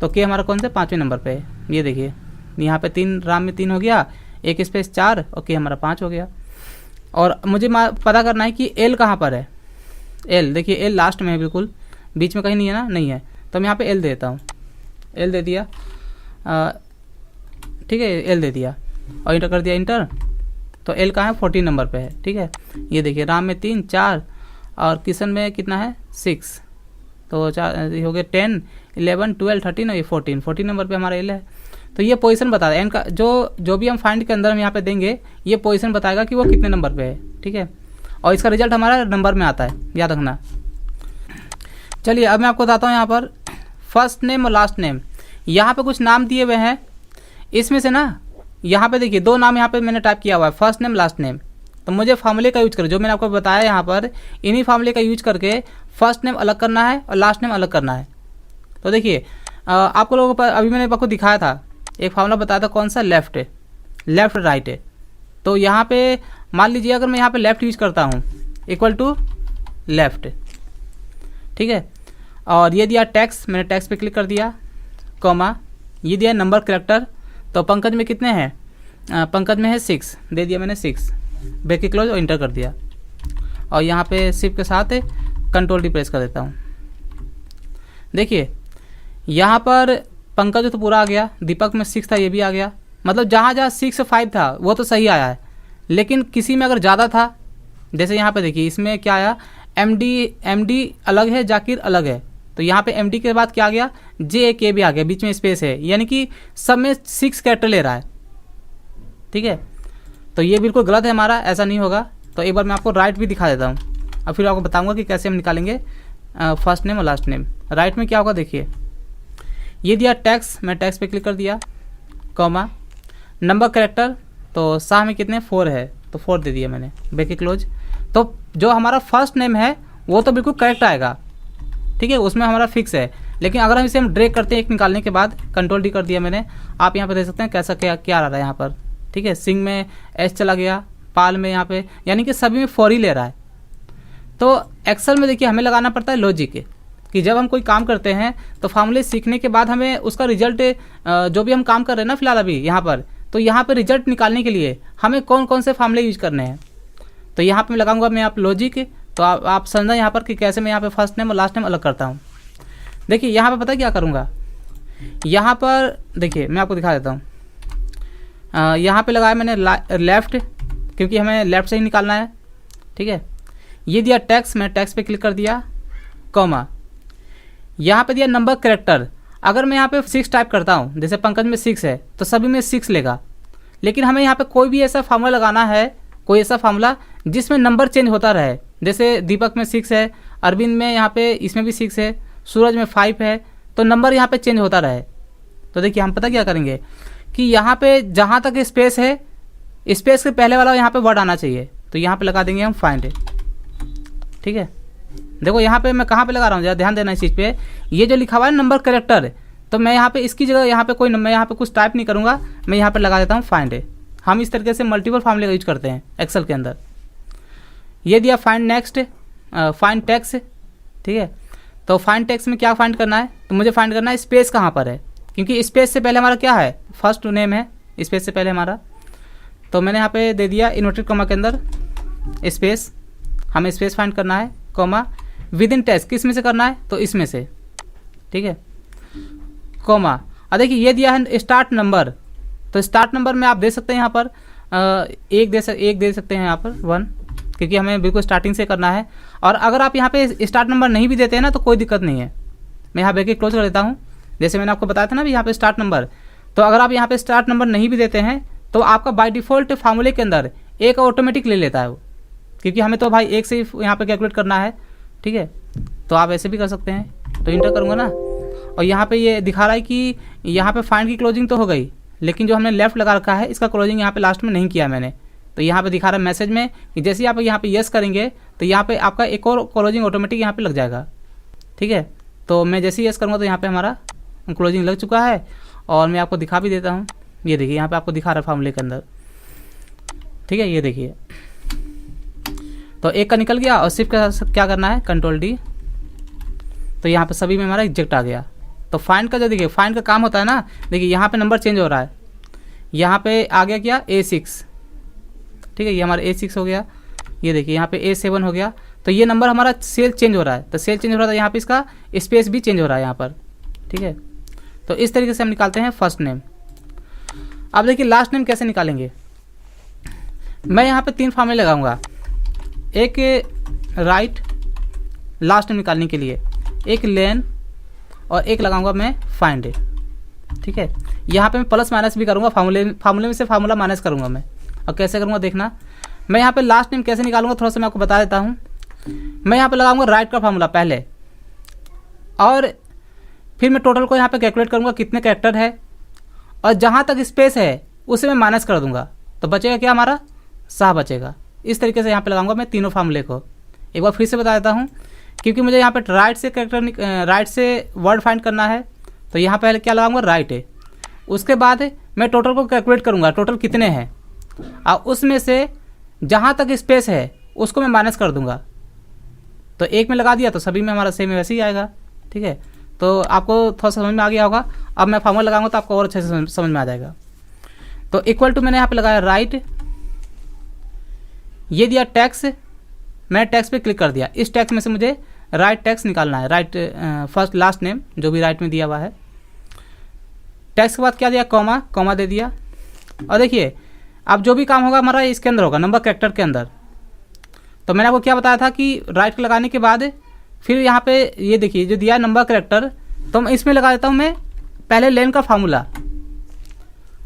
तो के हमारा कौन से 5वें नंबर पे है, ये देखिए यहाँ पे 3, राम में 3 हो गया, एक स्पेस 4, और के हमारा 5 हो गया। और मुझे पता करना है कि एल कहाँ पर है। एल देखिए, एल लास्ट में है, बिल्कुल बीच में कहीं नहीं है ना, नहीं है, तो मैं यहाँ पे एल दे देता हूँ। एल दे दिया, ठीक है, एल दे दिया और इंटर कर दिया इंटर। तो एल कहाँ है? 14 नंबर पे है, ठीक है? ये देखिए, राम में 3, 4, और किशन में कितना है? 6, तो 4 हो गए 10, 11, 12, 13 और ये 14 नंबर पे हमारा एल है। तो ये पोजीशन बता दें, एन का जो भी हम फाइंड के अंदर हम यहाँ पे देंगे, ये पोजीशन बताएगा कि वो कितने नंबर पे है, ठीक है? और इसका रिजल्ट हमारा नंबर में आता है, याद रखना। चलिए, अब मैं आपको बताता हूँ यहाँ पर फर्स्ट नेम और लास्ट नेम। यहाँ पे कुछ नाम दिए हुए हैं, इसमें से ना यहाँ पे देखिए 2 नाम यहाँ पे मैंने टाइप किया हुआ है, फर्स्ट नेम लास्ट नेम। तो मुझे फार्मूले का यूज करें, जो मैंने आपको बताया यहाँ पर, इन्हीं फार्मूले का यूज करके फर्स्ट नेम अलग करना है और लास्ट नेम अलग करना है। तो देखिए, आपको लोगों पर अभी मैंने आपको दिखाया था, एक फार्मूला बताया था, कौन सा? लेफ्ट है, लेफ्ट राइट है। तो यहाँ पे मान लीजिए अगर मैं यहाँ पे लेफ्ट यूज करता हूँ, इक्वल टू लेफ्ट, ठीक है? और ये दिया टैक्स, मैंने टैक्स पे क्लिक कर दिया, कॉमा, ये दिया नंबर कैरेक्टर। तो पंकज में कितने हैं? पंकज में है 6, दे दिया मैंने 6, ब्रैकेट क्लोज और इंटर कर दिया। और यहाँ पे शिफ्ट के साथ कंट्रोल डी प्रेस कर देता हूँ। देखिए, यहाँ पर पंकज तो पूरा आ गया, दीपक में 6 था, ये भी आ गया। मतलब जहाँ जहाँ 6 5 था वो तो सही आया है, लेकिन किसी में अगर ज़्यादा था जैसे यहाँ पे देखिए इसमें क्या आया, एमडी अलग है, जाकिर अलग है, तो यहाँ पे एमडी के बाद क्या आ गया, JK भी आ गया, बीच में स्पेस है, यानी कि सब में 6 कैरेक्टर ले रहा है। ठीक है, तो ये बिल्कुल गलत है हमारा, ऐसा नहीं होगा। तो एक बार मैं आपको राइट भी दिखा देता हूँ, और फिर आपको बताऊँगा कि कैसे हम निकालेंगे फर्स्ट नेम और लास्ट नेम। राइट में क्या होगा देखिए, ये दिया टैक्स, मैं टैक्स पे क्लिक कर दिया, कॉमा नंबर कैरेक्टर, तो शाह में कितने 4 है, तो 4 दे दिया मैंने, ब्रैकेट क्लोज। तो जो हमारा फर्स्ट नेम है वो तो बिल्कुल करेक्ट आएगा, ठीक है, उसमें हमारा फिक्स है। लेकिन अगर हम इसे ड्रैग करते हैं एक निकालने के बाद, कंट्रोल D कर दिया मैंने, आप यहाँ पे देख सकते हैं कैसा क्या आ रहा है यहाँ पर। ठीक है, सिंह में S चला गया, पाल में यहाँ पे, यानी कि सभी में 4 ही ले रहा है। तो एक्सेल में देखिए हमें लगाना पड़ता है लॉजिक, कि जब हम कोई काम करते हैं तो फार्मूले सीखने के बाद हमें उसका रिजल्ट, जो भी हम काम कर रहे हैं ना फिलहाल अभी यहाँ पर, तो यहाँ पे रिजल्ट निकालने के लिए हमें कौन कौन से फार्मूले यूज करने हैं। तो यहाँ पे मैं लगाऊंगा मैं आप लॉजिक, तो आप समझना यहाँ पर कि कैसे मैं यहाँ पे फर्स्ट नेम और लास्ट नेम अलग करता हूँ। देखिए यहाँ पे पता क्या करूँगा, यहाँ पर देखिए मैं आपको दिखा देता हूँ, यहाँ पे लगाया मैंने लेफ़्ट, क्योंकि हमें लेफ़्ट से ही निकालना है। ठीक है, ये दिया टैक्स, मैं टैक्स पे क्लिक कर दिया, कॉमा यहाँ पे दिया नंबर कैरेक्टर। अगर मैं यहाँ पे 6 टाइप करता हूँ, जैसे पंकज में 6 है तो सभी में 6 लेगा, लेकिन हमें यहाँ पे कोई भी ऐसा फार्मूला लगाना है, कोई ऐसा फार्मूला जिसमें नंबर चेंज होता रहे। जैसे दीपक में 6 है, अरविंद में यहाँ पे इसमें भी 6 है, सूरज में 5 है, तो नंबर यहाँ पे चेंज होता रहे। तो देखिए हम पता क्या करेंगे कि यहाँ पे जहाँ तक स्पेस है, स्पेस के पहले वाला यहाँ पे वर्ड आना चाहिए, तो यहाँ पे लगा देंगे हम फाइंड। ठीक है, देखो यहाँ पे मैं कहाँ पे लगा रहा हूँ, जरा ध्यान देना इस चीज़ पे। ये जो लिखा हुआ है नंबर कैरेक्टर, तो मैं यहाँ पे इसकी जगह यहाँ पे कोई, मैं यहाँ पे कुछ टाइप नहीं करूँगा, मैं यहाँ पे लगा देता हूँ फाइंड। हम इस तरीके से मल्टीपल फार्मूले का यूज करते हैं एक्सेल के अंदर। ये दिया फाइंड नेक्स्ट, फाइंड टैक्स। ठीक है, तो फाइंड टैक्स में क्या फाइंड करना है, तो मुझे फाइंड करना है स्पेस कहाँ पर है, क्योंकि स्पेस से पहले हमारा क्या है, फर्स्ट नेम है, स्पेस से पहले हमारा। तो मैंने यहाँ पे दे दिया इन्वर्टेड कॉमा के अंदर स्पेस, हमें स्पेस फाइंड करना है, कॉमा विद इन टैक्स किस में से करना है, तो इसमें से। ठीक है, कॉमा, और देखिए ये दिया है स्टार्ट नंबर, तो स्टार्ट नंबर में आप दे सकते हैं यहाँ पर एक दे सकते हैं यहाँ पर 1, क्योंकि हमें बिल्कुल स्टार्टिंग से करना है। और अगर आप यहाँ पे स्टार्ट नंबर नहीं भी देते हैं ना तो कोई दिक्कत नहीं है, मैं यहाँ ब्रैकेट क्लोज कर देता हूँ। जैसे मैंने आपको बताया था ना भी यहाँ पे स्टार्ट नंबर, तो अगर आप यहाँ पे स्टार्ट नंबर नहीं भी देते हैं तो आपका बाय डिफ़ॉल्ट फार्मूले के अंदर एक ऑटोमेटिक ले लेता है वो, क्योंकि हमें तो भाई एक से ही यहाँ पे कैलकुलेट करना है। ठीक है, तो आप ऐसे भी कर सकते हैं, तो इंटर करूँगा ना, और यहाँ पे ये दिखा रहा है कि यहाँ पे फाइंड की क्लोजिंग तो हो गई, लेकिन जो हमने लेफ्ट लगा रखा है इसका क्लोजिंग यहाँ पे लास्ट में नहीं किया मैंने। तो यहाँ पे दिखा रहा है मैसेज में कि जैसे ही आप यहाँ पे यस करेंगे तो यहाँ पे आपका एक और क्लोजिंग ऑटोमेटिक यहाँ पे लग जाएगा। ठीक है, तो मैं जैसे ही यस करूँगा तो यहाँ पे हमारा क्लोजिंग लग चुका है, और मैं आपको दिखा भी देता हूँ। ये देखिए यहाँ पे आपको दिखा रहा है फार्मूले के अंदर। ठीक है, ये देखिए, तो एक का निकल गया, और सिर्फ क्या करना है, कंट्रोल D, तो यहाँ पे सभी में हमारा एग्जेक्ट आ गया। तो फाइंड का जो देखिए फाइंड का काम होता है ना, देखिए यहाँ पे नंबर चेंज हो रहा है, यहाँ पे आ गया क्या A6। ठीक है, ये हमारा A6 हो गया, ये देखिए यहाँ पे A7 हो गया, तो ये नंबर हमारा सेल चेंज हो रहा है, तो सेल चेंज हो रहा है, यहाँ पे इसका स्पेस भी चेंज हो रहा है यहाँ पर। ठीक है, तो इस तरीके से हम निकालते हैं फर्स्ट नेम। अब देखिए लास्ट नेम कैसे निकालेंगे, मैं यहाँ पे 3 फार्मूले लगाऊंगा, एक राइट लास्ट नेम निकालने के लिए, एक लेन, और एक लगाऊंगा मैं फाइंड। ठीक है, यहाँ पे मैं प्लस माइनस भी करूँगा, फार्मूले में से फार्मूला माइनस करूँगा मैं, और कैसे करूँगा देखना। मैं यहाँ पे लास्ट नेम कैसे निकालूंगा थोड़ा सा मैं आपको बता देता हूँ। मैं यहाँ पे लगाऊंगा राइट का फार्मूला पहले, और फिर मैं टोटल को यहाँ पे कैलकुलेट करूँगा कितने कैरेक्टर है, और जहाँ तक स्पेस है उसे मैं माइनस कर दूंगा, तो बचेगा क्या हमारा, शाह बचेगा। इस तरीके से यहाँ पे लगाऊंगा मैं तीनों फार्मूले को। एक बार फिर से बता देता हूँ, क्योंकि मुझे यहाँ पे राइट से कैरेक्टर राइट से वर्ड फाइंड करना है, तो यहाँ पहले क्या लगाऊंगा, राइट है। उसके बाद मैं टोटल को कैलकुलेट करूँगा, टोटल कितने हैं, और उसमें से जहाँ तक स्पेस है उसको मैं माइनस कर दूंगा। तो एक में लगा दिया तो सभी में हमारा सेम वैसे ही आएगा। ठीक है, तो आपको थोड़ा समझ में आ गया होगा। अब मैं फार्मूला लगाऊंगा तो आपको और अच्छे से समझ में आ जाएगा। तो इक्वल टू मैंने यहाँ पे लगाया राइट, ये दिया टैक्स, मैंने टैक्स पे क्लिक कर दिया। इस टैक्स में से मुझे राइट टैक्स निकालना है, राइट फर्स्ट लास्ट नेम जो भी राइट में दिया हुआ है। टैक्स के बाद क्या दिया, कॉमा, कॉमा दे दिया। और देखिए अब जो भी काम होगा हमारा इसके अंदर होगा, नंबर कैरेक्टर के अंदर। तो मैंने आपको क्या बताया था कि राइट क्लिक लगाने के बाद फिर यहाँ पे ये देखिए जो दिया नंबर कैरेक्टर, तो मैं इसमें लगा देता हूँ मैं पहले लेन का फार्मूला,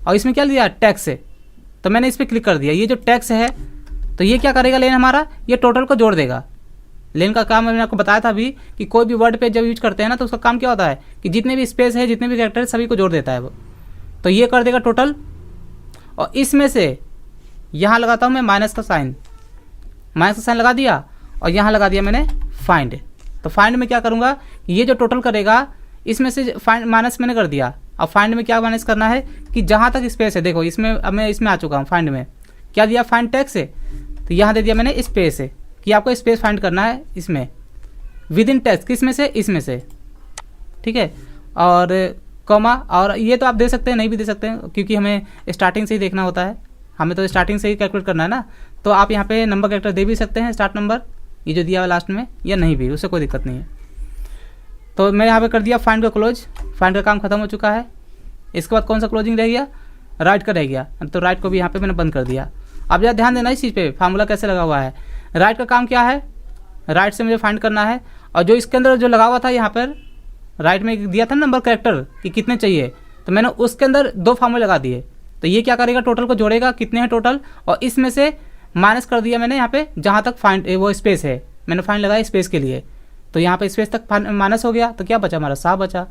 और इसमें क्या दिया टैक्स है, तो मैंने इस पर क्लिक कर दिया। ये जो टैक्स है तो ये क्या करेगा लेन हमारा, ये टोटल को जोड़ देगा। लेन का काम मैंने आपको बताया था अभी कि कोई भी वर्ड पे जब यूज करते हैं ना तो उसका काम क्या होता है कि जितने भी स्पेस है जितने भी कैरेक्टर है सभी को जोड़ देता है वो। तो ये कर देगा टोटल, और इसमें से यहाँ लगाता हूँ मैं माइनस का साइन लगा दिया, और यहाँ लगा दिया मैंने फाइंड। तो फाइंड में क्या करूँगा, ये जो टोटल करेगा इसमें से फाइंड माइनस मैंने कर दिया। अब फाइंड में क्या माइनस करना है कि जहाँ तक स्पेस है, देखो इसमें अब मैं इसमें आ चुका हूँ। फाइंड में क्या दिया, फाइंड टैक्स है, तो यहाँ दे दिया मैंने स्पेस है कि आपको स्पेस फाइंड करना है इसमें विद इन टैक्स, किस में से, इसमें से, ठीक है। और कॉमा, और ये तो आप दे सकते हैं नहीं भी दे सकते हैं क्योंकि हमें स्टार्टिंग से ही देखना होता है, हमें तो स्टार्टिंग से ही कैलकुलेट करना है ना। तो आप यहाँ पे नंबर कैरेक्टर दे भी सकते हैं स्टार्ट नंबर, ये जो दिया हुआ लास्ट में, या नहीं भी, उससे कोई दिक्कत नहीं है। तो मैं यहाँ पे कर दिया फाइंड का क्लोज, फाइंड का काम खत्म हो चुका है। इसके बाद कौन सा क्लोजिंग रह गया, राइट का रह गया, तो राइट को भी यहाँ पे मैंने बंद कर दिया। अब जरा ध्यान देना इस चीज़ पे, फार्मूला कैसे लगा हुआ है। राइट का काम क्या है, राइट से मुझे फाइंड करना है, और जो इसके अंदर जो लगा हुआ था यहाँ पर राइट में दिया था नंबर कैरेक्टर कि कितने चाहिए, तो मैंने उसके अंदर 2 फार्मूले लगा दिए। तो ये क्या करेगा, टोटल को जोड़ेगा कितने हैं टोटल, और इसमें से माइनस कर दिया मैंने यहाँ पे जहाँ तक फाइंड वो स्पेस है, मैंने फाइंड लगाया स्पेस के लिए, तो यहाँ पे स्पेस तक माइनस हो गया, तो क्या बचा हमारा 7 बचा।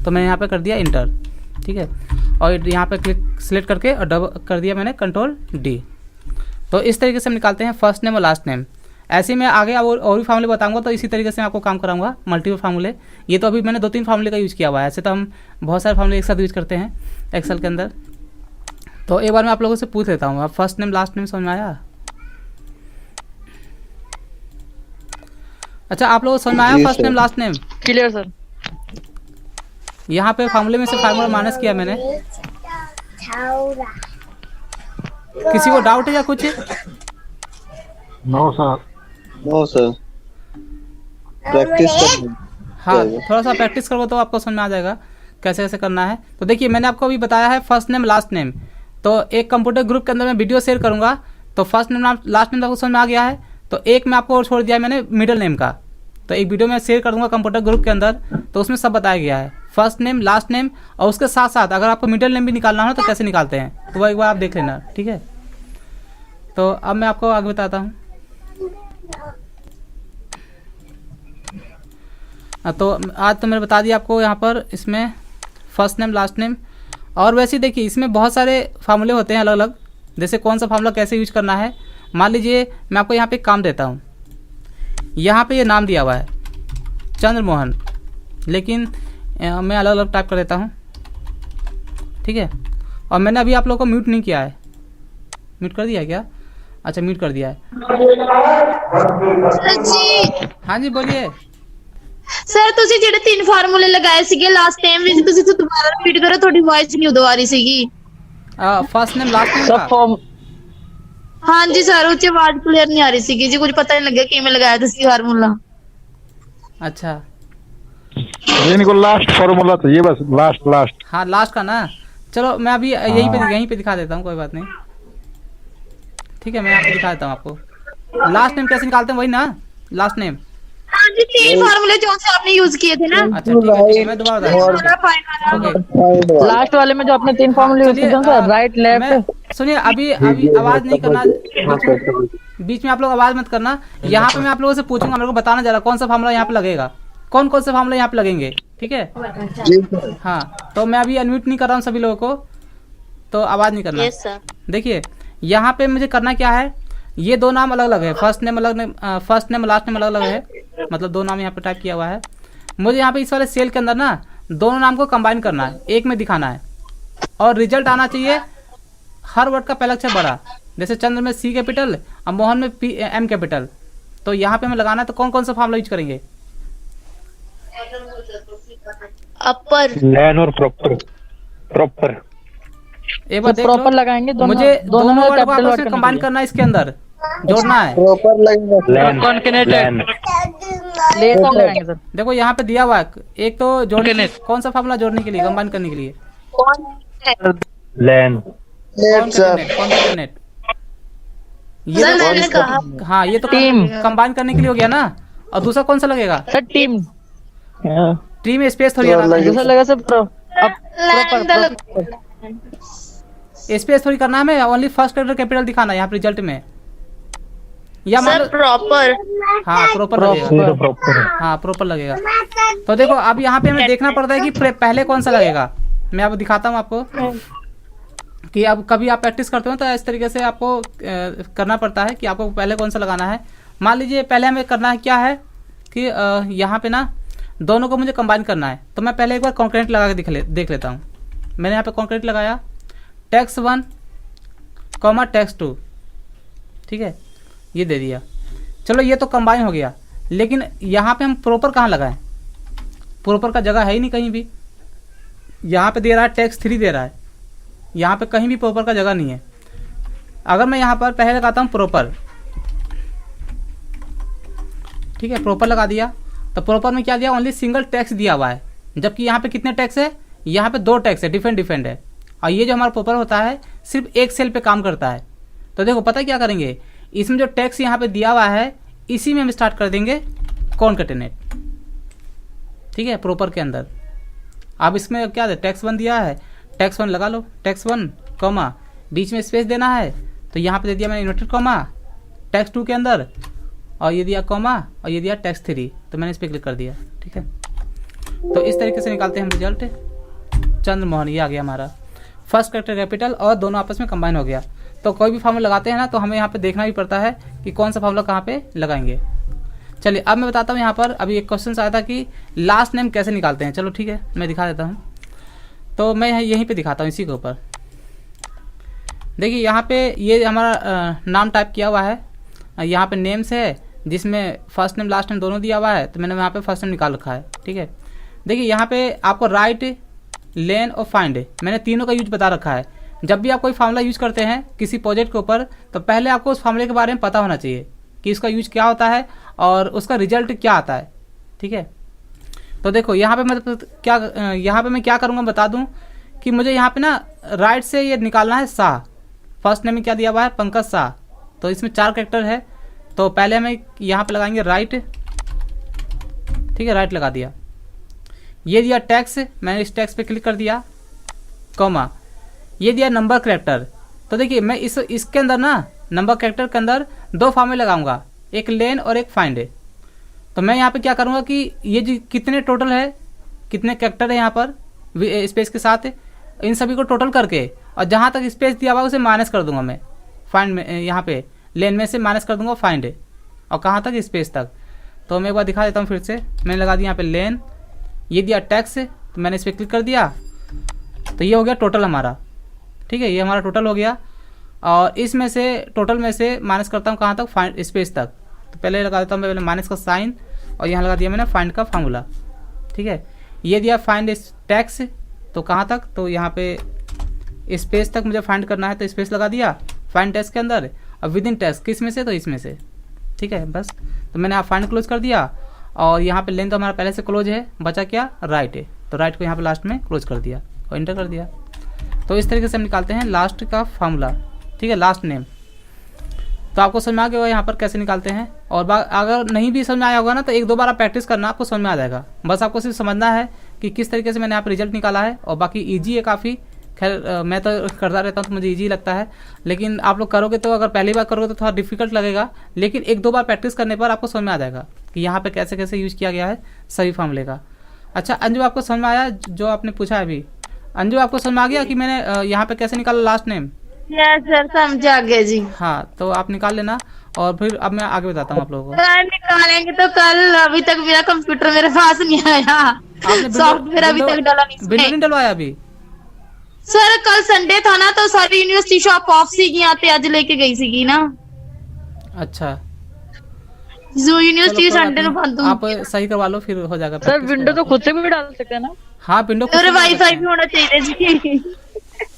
तो मैंने यहाँ पे कर दिया इंटर, ठीक है, और यहाँ पे क्लिक सिलेक्ट करके और डबल कर दिया मैंने कंट्रोल डी। तो इस तरीके से हम निकालते हैं फर्स्ट नेम और लास्ट नेम। ऐसे ही मैं आगे और भी फार्मूले बताऊंगा, तो इसी तरीके से मैं आपको काम कराऊंगा मल्टीपल फार्मूले। ये तो अभी मैंने 2-3 फार्मूले का यूज़ किया हुआ है, ऐसे तो हम बहुत सारे फार्मूले एक साथ यूज़ करते हैं एक्सेल के अंदर। तो एक बार मैं आप लोगों से पूछ लेता हूँ, अब फर्स्ट नेम लास्ट नेम समझ में आया? अच्छा, आप लोगों को समझ में आया first name last name? Clear sir. यहाँ पे फार्मूले में से फार्मूला माइनस किया मैंने। किसी को डाउट है या कुछ? No sir. No sir, practice कर। हाँ, थोड़ा सा प्रैक्टिस करोगे तो आपको समझ में आ जाएगा कैसे कैसे करना है। तो देखिए मैंने आपको अभी बताया है फर्स्ट नेम लास्ट नेम, तो एक कंप्यूटर ग्रुप के अंदर मैं वीडियो शेयर करूंगा, तो फर्स्ट नेम लास्ट नेम आपको समझ में आ गया है। तो एक मैं आपको और छोड़ दिया मैंने मिडिल नेम का, तो एक वीडियो मैं शेयर कर दूंगा कंप्यूटर ग्रुप के अंदर, तो उसमें सब बताया गया है फर्स्ट नेम लास्ट नेम, और उसके साथ साथ अगर आपको मिडिल नेम भी निकालना हो तो कैसे निकालते हैं, तो वो एक बार आप देख लेना, ठीक है। तो अब मैं आपको आगे बताता हूँ। तो आज तो मैंने बता दिया आपको यहाँ पर इसमें फर्स्ट नेम लास्ट नेम। और वैसे देखिए इसमें बहुत सारे फार्मूले होते हैं अलग अलग, जैसे कौन सा फार्मूला कैसे यूज करना है। मान लीजिए मैं आपको यहाँ पे काम देता हूँ, यहाँ पे ये नाम दिया हुआ है चंद्रमोहन, लेकिन मैं अलग अलग टाइप कर देता हूँ, ठीक है। और मैंने अभी आप लोगों को म्यूट नहीं किया है, म्यूट कर दिया है क्या? अच्छा, म्यूट कर दिया है। सर जी, हाँ जी बोलिए। ਸਰ ਤੁਸੀਂ ਜਿਹੜੇ 3 ਫਾਰਮੂਲੇ ਲਗਾਏ ਸੀਗੇ ਲਾਸਟ ਟਾਈਮ ਵਿੱਚ, ਤੁਸੀਂ ਦੁਬਾਰਾ ਰਿਪੀਟ ਕਰੋ, ਤੁਹਾਡੀ ਵੌਇਸ ਨਹੀਂ ਉਦੋਂ ਆ ਰਹੀ ਸੀਗੀ। फर्स्ट नेम लास्ट नेम सब का फॉर्म ਹਾਂਜੀ ਸਰ, ਉੱਚ ਆਵਾਜ਼ ਕਲੀਅਰ ਨਹੀਂ ਆ ਰਹੀ ਸੀਗੀ ਜੀ, ਕੁਝ ਪਤਾ ਨਹੀਂ ਲੱਗਿਆ ਕਿਵੇਂ ਲਗਾਇਆ ਤੁਸੀਂ ਫਾਰਮੂਲਾ। अच्छा, ये इनको लास्ट फॉर्मूला तो ये बस लास्ट। हाँ लास्ट का ना, चलो मैं अभी यहीं पे दिखा देता हूँ, कोई बात नहीं, ठीक है। मैं यहाँ पे दिखा देता हूँ आपको लास्ट नेम कैसे निकालते हैं, वही ना लास्ट नेम। हाँ जी, 3 फार्मूले जो से आपने यूज किए थे ना, अच्छा ठीक है, मैं दोबारा बता वाला फाइनल ओके। लास्ट वाले में जो आपने 3 फॉर्मूले यूज किए थे सर, राइट लेफ्ट। सुनिए, अभी आवाज नहीं करना, बीच में आप लोग आवाज मत करना। यहाँ पे मैं आप लोगों से पूछूंगा, मेरे को बताना जरा कौन सा फार्मूला यहाँ पे लगेगा, कौन कौन से फार्मूला यहाँ पे लगेंगे, ठीक है। हाँ, तो मैं अभी अनम्यूट नहीं कर रहा हूँ सभी लोगों को, तो आवाज नहीं करना। Yes sir. देखिए यहाँ पे मुझे करना क्या है, ये 2 नाम अलग अलग है, फर्स्ट नेम लास्ट नेम अलग अलग है, मतलब 2 नाम यहाँ पे टाइप किया हुआ है। मुझे यहाँ पे इस वाले सेल के अंदर ना दोनों नाम को कंबाइन करना है, एक में दिखाना है, और रिजल्ट आना चाहिए हर वर्ड का पहला अक्षर बड़ा, जैसे चंद्र में C कैपिटल और मोहन में M कैपिटल। तो यहाँ पे हमें लगाना है, तो कौन कौन सा फार्मूला यूज करेंगे? अपर, लैन और प्रॉपर। एक बार देख प्रॉपर लो, लगाएंगे दोनों, मुझे दोनों वर्ड को कैपिटल आपस में कंबाइन करना है, इसके अंदर जोड़ना है। प्रॉपर लगेगा। लैन लेस ऑन लगाएंगे सर। देखो यहाँ पे दिया हुआ है, एक तो जोड़ने, कौन सा फार्मूला जोड़ने के लिए, कंबाइन करने के लिए? लैन नेट सर, कौन सा नेट? ये सर तो मैंने कहा हाँ ये तो टीम। कंबाइन करने के लिए हो गया ना। और दूसरा कौन सा लगेगा? Sir team. ट्री में स्पेस थोड़ी करना दूसरा लगा सर लैंड है, स्पेस थोड़ी करना है, हमें ओनली फर्स्ट कैरेक्टर कैपिटल दिखाना है यहाँ पे रिजल्ट में, या मान सर लो प्रॉपर हाँ प्रॉपर लगेगा, प्रॉपर है। हाँ प्रॉपर लगेगा। तो देखो अब यहाँ पे हमें देखना पड़ता है कि पहले कौन सा लगेगा। मैं अब दिखाता हूँ आपको कि अब कभी आप प्रैक्टिस करते हो तो इस तरीके से आपको करना पड़ता है कि आपको पहले कौन सा लगाना है। मान लीजिए पहले हमें करना है क्या है कि यहाँ पे ना दोनों को मुझे कंबाइन करना है, तो मैं पहले एक बार कॉन्करेंट लगा के देख लेता हूँ। मैंने यहाँ पे कॉन्करेंट लगाया टैक्स 1 कॉमा टैक्स 2, ठीक है, ये दे दिया। चलो ये तो कंबाइन हो गया, लेकिन यहाँ पे हम प्रॉपर कहाँ लगाएं? प्रॉपर का जगह है ही नहीं कहीं भी। यहाँ पे दे रहा है टैक्स 3 दे रहा है, यहाँ पे कहीं भी प्रॉपर का जगह नहीं है। अगर मैं यहाँ पर पहले लगाता हूँ प्रॉपर, ठीक है, प्रॉपर लगा दिया, तो प्रॉपर में क्या दिया? ओनली सिंगल टैक्स दिया हुआ है, जबकि यहाँ पे कितने टैक्स है? यहाँ पे 2 टैक्स है, डिफरेंट है। और ये जो हमारा प्रॉपर होता है सिर्फ एक सेल पे काम करता है। तो देखो पता है क्या करेंगे, इसमें जो टैक्स यहाँ पे दिया हुआ है इसी में हम स्टार्ट कर देंगे कॉन्कैटिनेट, ठीक है, प्रॉपर के अंदर। अब इसमें क्या है? टैक्स 1 दिया है, टैक्स 1 लगा लो, टैक्स 1 कॉमा, बीच में स्पेस देना है, तो यहाँ पे दे दिया मैंने इन्वर्टेड कॉमा टैक्स 2 के अंदर, और ये दिया कॉमा, और ये दिया टैक्स 3, तो मैंने इस पर क्लिक कर दिया, ठीक है। तो इस तरीके से निकालते हैं हम रिजल्ट। चंद्रमोहन ये आ गया हमारा फर्स्ट कैरेक्टर कैपिटल, और दोनों आपस में कंबाइन हो गया। तो कोई भी फॉर्मूला लगाते हैं ना, तो हमें यहाँ पे देखना भी पड़ता है कि कौन सा फॉर्मूला कहाँ पे लगाएंगे। चलिए अब मैं बताता हूँ, यहाँ पर अभी एक क्वेश्चन आया था कि लास्ट नेम कैसे निकालते हैं। चलो ठीक है, मैं दिखा देता हूँ। तो मैं यहीं पे दिखाता हूँ, इसी के ऊपर देखिए। यहाँ पे ये हमारा नाम टाइप किया हुआ है, यहाँ पे नेम्स है जिसमें फर्स्ट नेम लास्ट नेम दोनों दिया हुआ है, तो मैंने यहाँ पे फर्स्ट नेम निकाल रखा है, ठीक है। देखिए यहाँ पे आपको राइट, लेन और फाइंड, मैंने तीनों का यूज बता रखा है। जब भी आप कोई फार्मूला यूज करते हैं किसी प्रोजेक्ट के ऊपर, तो पहले आपको उस फार्मूले के बारे में पता होना चाहिए कि इसका यूज क्या होता है और उसका रिजल्ट क्या आता है, ठीक है। तो देखो यहाँ पे मैं क्या करूँगा बता दूँ कि मुझे यहाँ पे ना राइट से ये निकालना है शाह। फर्स्ट नेम में क्या दिया हुआ है? पंकज शाह। तो इसमें 4 कैरेक्टर है, तो पहले हमें यहाँ पे लगाएंगे राइट, ठीक है, राइट लगा दिया। ये दिया टैक्स, मैंने इस टैक्स पे क्लिक कर दिया, कॉमा, ये दिया नंबर कैरेक्टर। तो देखिए मैं इसके अंदर ना नंबर कैरेक्टर के अंदर 2 फॉर्मूले लगाऊंगा, एक लेन और एक फाइंड। तो मैं यहाँ पे क्या करूँगा कि ये जो कितने टोटल है, कितने कैरेक्टर है यहाँ पर स्पेस के साथ, इन सभी को टोटल करके, और जहाँ तक स्पेस दिया हुआ उसे माइनस कर दूंगा मैं फाइंड में, यहाँ पे लेन में से माइनस कर दूंगा फाइंड, और कहाँ तक? स्पेस तक। तो मैं एक बार दिखा देता हूँ फिर से। मैंने लगा दिया यहाँ पे लेन, ये दिया टैक्स, तो मैंने इस पर क्लिक कर दिया, तो ये हो गया टोटल हमारा, ठीक है, ये हमारा टोटल हो गया। और इसमें से टोटल में से माइनस करता हूँ कहाँ तक? फाइंड स्पेस तक। तो पहले लगा देता हूँ मैं माइनस का साइन, और यहाँ लगा दिया मैंने फाइंड का फार्मूला, ठीक है। ये दिया फाइंड टैक्स, तो कहाँ तक? तो यहाँ पे स्पेस तक मुझे फाइंड करना है, तो स्पेस लगा दिया फाइंड टैक्स के अंदर, और विद इन टैक्स किस में से? तो इसमें से, ठीक है, बस। तो मैंने आप फाइंड क्लोज कर दिया, और यहाँ पे लेन तो हमारा पहले से क्लोज है, बचा क्या? राइट है, तो राइट को यहाँ पे लास्ट में क्लोज कर दिया और इंटर कर दिया। तो इस तरीके से हम निकालते हैं लास्ट का फार्मूला, ठीक है, लास्ट नेम। तो आपको समझ में आ गया होगा यहाँ पर कैसे निकालते हैं। और अगर नहीं भी समझ में आया होगा ना, तो 1-2 बार आप प्रैक्टिस करना, आपको समझ में आ जाएगा। बस आपको सिर्फ समझना है कि किस तरीके से मैंने यहाँ पर रिजल्ट निकाला है, और बाकी ईजी है काफ़ी। खैर मैं तो करता रहता हूँ तो मुझे ईजी लगता है, लेकिन आप लोग करोगे तो, अगर पहली बार करोगे तो थोड़ा डिफिकल्ट लगेगा, लेकिन 1-2 बार प्रैक्टिस करने पर आपको समझ में आ जाएगा कि यहाँ पे कैसे कैसे यूज़ किया गया है सभी फार्मूले का। अच्छा अंजू, आपको समझ में आया जो आपने पूछा अभी? अंजू, आपको समझ में आ गया कि मैंने यहाँ पे कैसे निकाला लास्ट नेम? यस सर, समझ आ गया जी। हाँ, तो आप निकाल लेना, और फिर अब मैं आगे बताता हूँ आप लोगों को। सर निकालेंगे तो कल, अभी तक मेरा कंप्यूटर मेरे पास नहीं आया, आपने सॉफ्टवेयर अभी तक डाला नहीं विंडो नहीं डलवाया अभी? सर कल संडे था ना, तो सारी यूनिवर्सिटी शॉप ऑफ सीगी, आते आज लेके गई सीगी ना। अच्छा, जो यूनिवर्सिटी चलो, संडे को बंद आप होगी। सही करवा लो, फिर हो जाएगा। सर practice विंडो करवा तो खुद से भी डाल सकते हैं ना? हाँ, विंडो और वाईफाई भी होना चाहिए जी।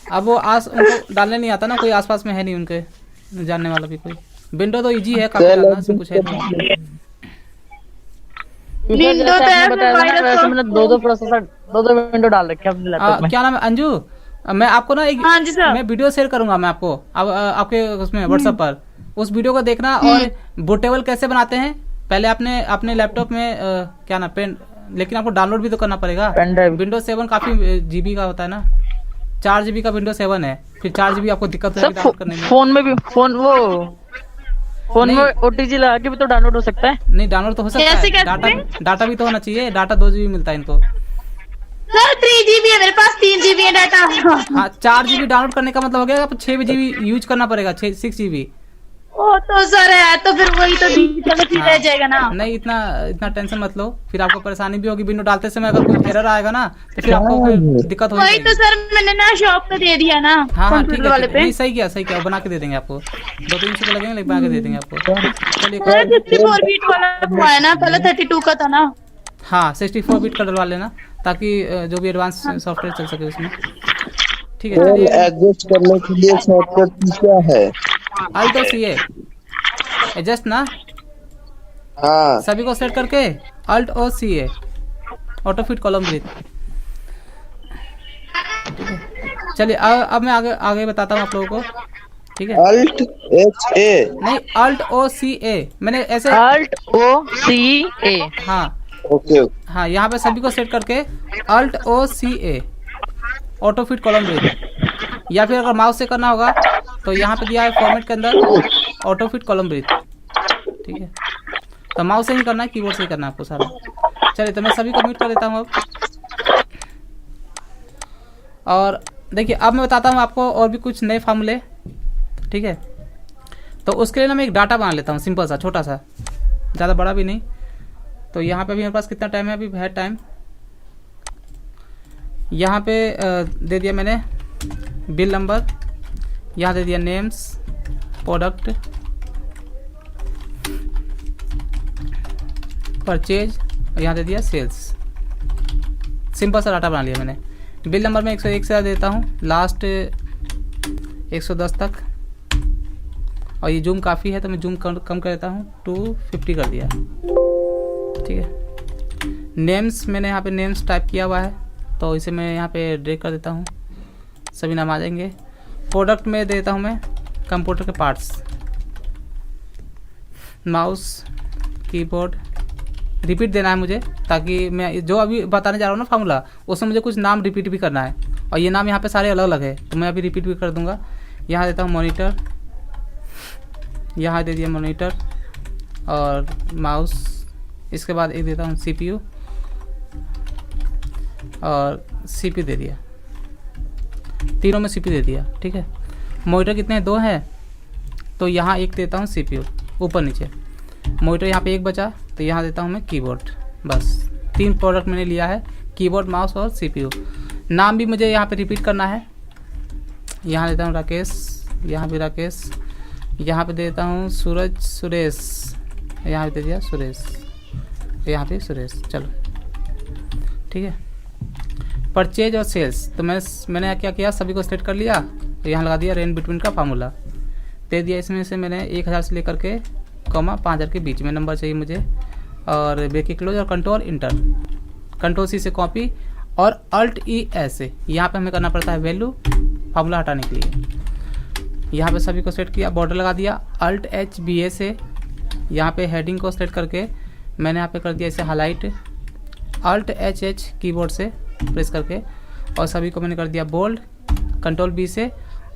अब वो उनको डालने नहीं आता ना, कोई आसपास में है नहीं उनके जानने वाला भी कोई। विंडो तो इजी है काफी डालना, इसमें कुछ है नहीं। विंडो तो बताया था ना, वैसे मैंने 2-2 प्रोसेसर 2-2 विंडो डाल रखे हैं अपने लैपटॉप में। क्या नाम है अंजू? मैं आपको ना एक हाँ जी सर। मैं वीडियो शेयर करूंगा मैं आपको अब आपके उसमें व्हाट्सएप पर उस वीडियो को देखना। और बूटेबल कैसे बनाते हैं पहले आपने अपने लैपटॉप में क्या ना पेन, लेकिन आपको डाउनलोड भी तो करना पड़ेगा। Pen drive. विंडोज 7 काफी जीबी का होता है ना, 4 जीबी का विंडोज 7 है, फिर 4 जीबी आपको दिक्कत होगी सर डाउनलोड करने में। फोन में भी फोन में ओटीजी लगा के भी तो डाउनलोड हो सकता है। नहीं डाउनलोड तो हो सकता कैसे है, करते डाटा भी तो होना चाहिए। डाटा 2 जीबी मिलता है इनको। सर 3 GB है मेरे पास, 3 GB है डाटा। हाँ 4 जीबी डाउनलोड करने का मतलब हो गया आपको 6 जीबी यूज करना पड़ेगा, 6 जीबी। ओ तो सर है तो फिर वही तो डिजिटल रह जाएगा ना। नहीं इतना टेंशन मत लो, फिर आपको परेशानी भी होगी विंडो डालते समय। अगर कोई एरर आएगा ना तो फिर आपको कोई दिक्कत हो वही तो जाएगी। सर मैंने ना शॉप पे दे दिया ना हाँ हाँ ठीक कंप्यूटर है, वाले पे। नहीं सही किया बना के दे देंगे आपको। 2-3 से लगेंगे लेकिन बना के दे देंगे आपको। चलिए सर 64 बीट वाला हुआ है ना, पहले 32 का था ना। हाँ 64 बिट का डलवा लेना ताकि जो भी एडवांस सॉफ्टवेयर चल सके उसमें। ठीक है फोन चलिए। एडजस्ट करने के लिए शॉर्टकट क्या है? अल्ट और सीए एडजस्ट ना, हाँ सभी को सेट करके अल्ट और CA auto fit column breadth. ठीक है चलिए अब मैं आगे बताता हूँ आप लोगों को। ठीक है अल्ट HA। नहीं अल्ट ओ सी ए मैंने ऐसे ALT-OCA। हाँ ओके हाँ यहाँ पे सभी को सेट करके अल्ट ओ सी ए ऑटो फिट कॉलम ब्रीथ, या फिर अगर माउस से करना होगा तो यहाँ पे दिया है फॉर्मेट के अंदर ऑटो फिट कॉलम ब्रीथ। ठीक है तो माउस से ही करना है, कीबोर्ड से ही करना है आपको सारा। चलिए तो मैं सभी को म्यूट कर देता हूँ अब। और देखिए अब मैं बताता हूँ आपको और भी कुछ नए फार्मूले। ठीक है तो उसके लिए ना मैं एक डाटा बना लेता हूँ सिंपल सा छोटा सा, ज़्यादा बड़ा भी नहीं। तो यहाँ पे भी मेरे पास कितना टाइम है, अभी है टाइम। यहाँ पे दे दिया मैंने बिल नंबर, यहाँ दे दिया नेम्स, प्रोडक्ट, परचेज, और यहाँ दे दिया सेल्स। सिंपल सा डाटा बना लिया मैंने। बिल नंबर में 101 से देता हूँ, लास्ट 110 तक। और ये जूम काफ़ी है तो मैं जूम कम कर देता हूँ, 250 कर दिया। ठीक है नेम्स मैंने यहाँ पे नेम्स टाइप किया हुआ है तो इसे मैं यहाँ पे ड्रैग कर देता हूँ, सभी नाम आ जाएंगे। प्रोडक्ट में देता हूँ मैं कंप्यूटर के पार्ट्स, माउस, कीबोर्ड। रिपीट देना है मुझे ताकि मैं जो अभी बताने जा रहा हूँ ना फार्मूला उसमें मुझे कुछ नाम रिपीट भी करना है। और ये नाम यहाँ पे सारे अलग अलग है तो मैं अभी रिपीट भी कर दूँगा। यहाँ देता हूँ मॉनिटर, यहाँ दे दिया मॉनिटर और माउस। इसके बाद एक देता हूँ CPU और CPU दे दिया, तीनों में CPU दे दिया। ठीक है मॉनिटर कितने हैं, 2 हैं तो यहाँ एक देता हूँ CPU ऊपर नीचे। मॉनिटर यहाँ पे एक बचा तो यहाँ देता हूँ मैं कीबोर्ड। बस 3 प्रोडक्ट मैंने लिया है, कीबोर्ड, माउस और CPU। नाम भी मुझे यहाँ पे रिपीट करना है। यहाँ देता हूँ राकेश, यहाँ भी राकेश, यहाँ पे देता हूँ सूरज, सुरेश, यहाँ पे दे दिया सुरेश, यहाँ पे सुरेश। चलो ठीक है परचेज और सेल्स तो मैंने क्या किया, सभी को सेलेक्ट कर लिया तो यहाँ लगा दिया रेंज बिटवीन का फार्मूला दे दिया। इसमें से मैंने 1000 से लेकर के 5000 के बीच में नंबर चाहिए मुझे। और ब्रेकेट क्लोज और कंट्रोल इंटर, कंट्रोल C से कॉपी और अल्ट E ऐसे यहाँ पे हमें करना पड़ता है वैल्यू फार्मूला हटाने के लिए। यहाँ पे सभी को सेट किया, बॉर्डर लगा दिया अल्ट H BA से। यहाँ पे हेडिंग को सेलेक्ट करके मैंने यहाँ पे कर दिया इसे हाईलाइट, अल्ट HH कीबोर्ड से प्रेस करके। और सभी को मैंने कर दिया बोल्ड, कंट्रोल B से।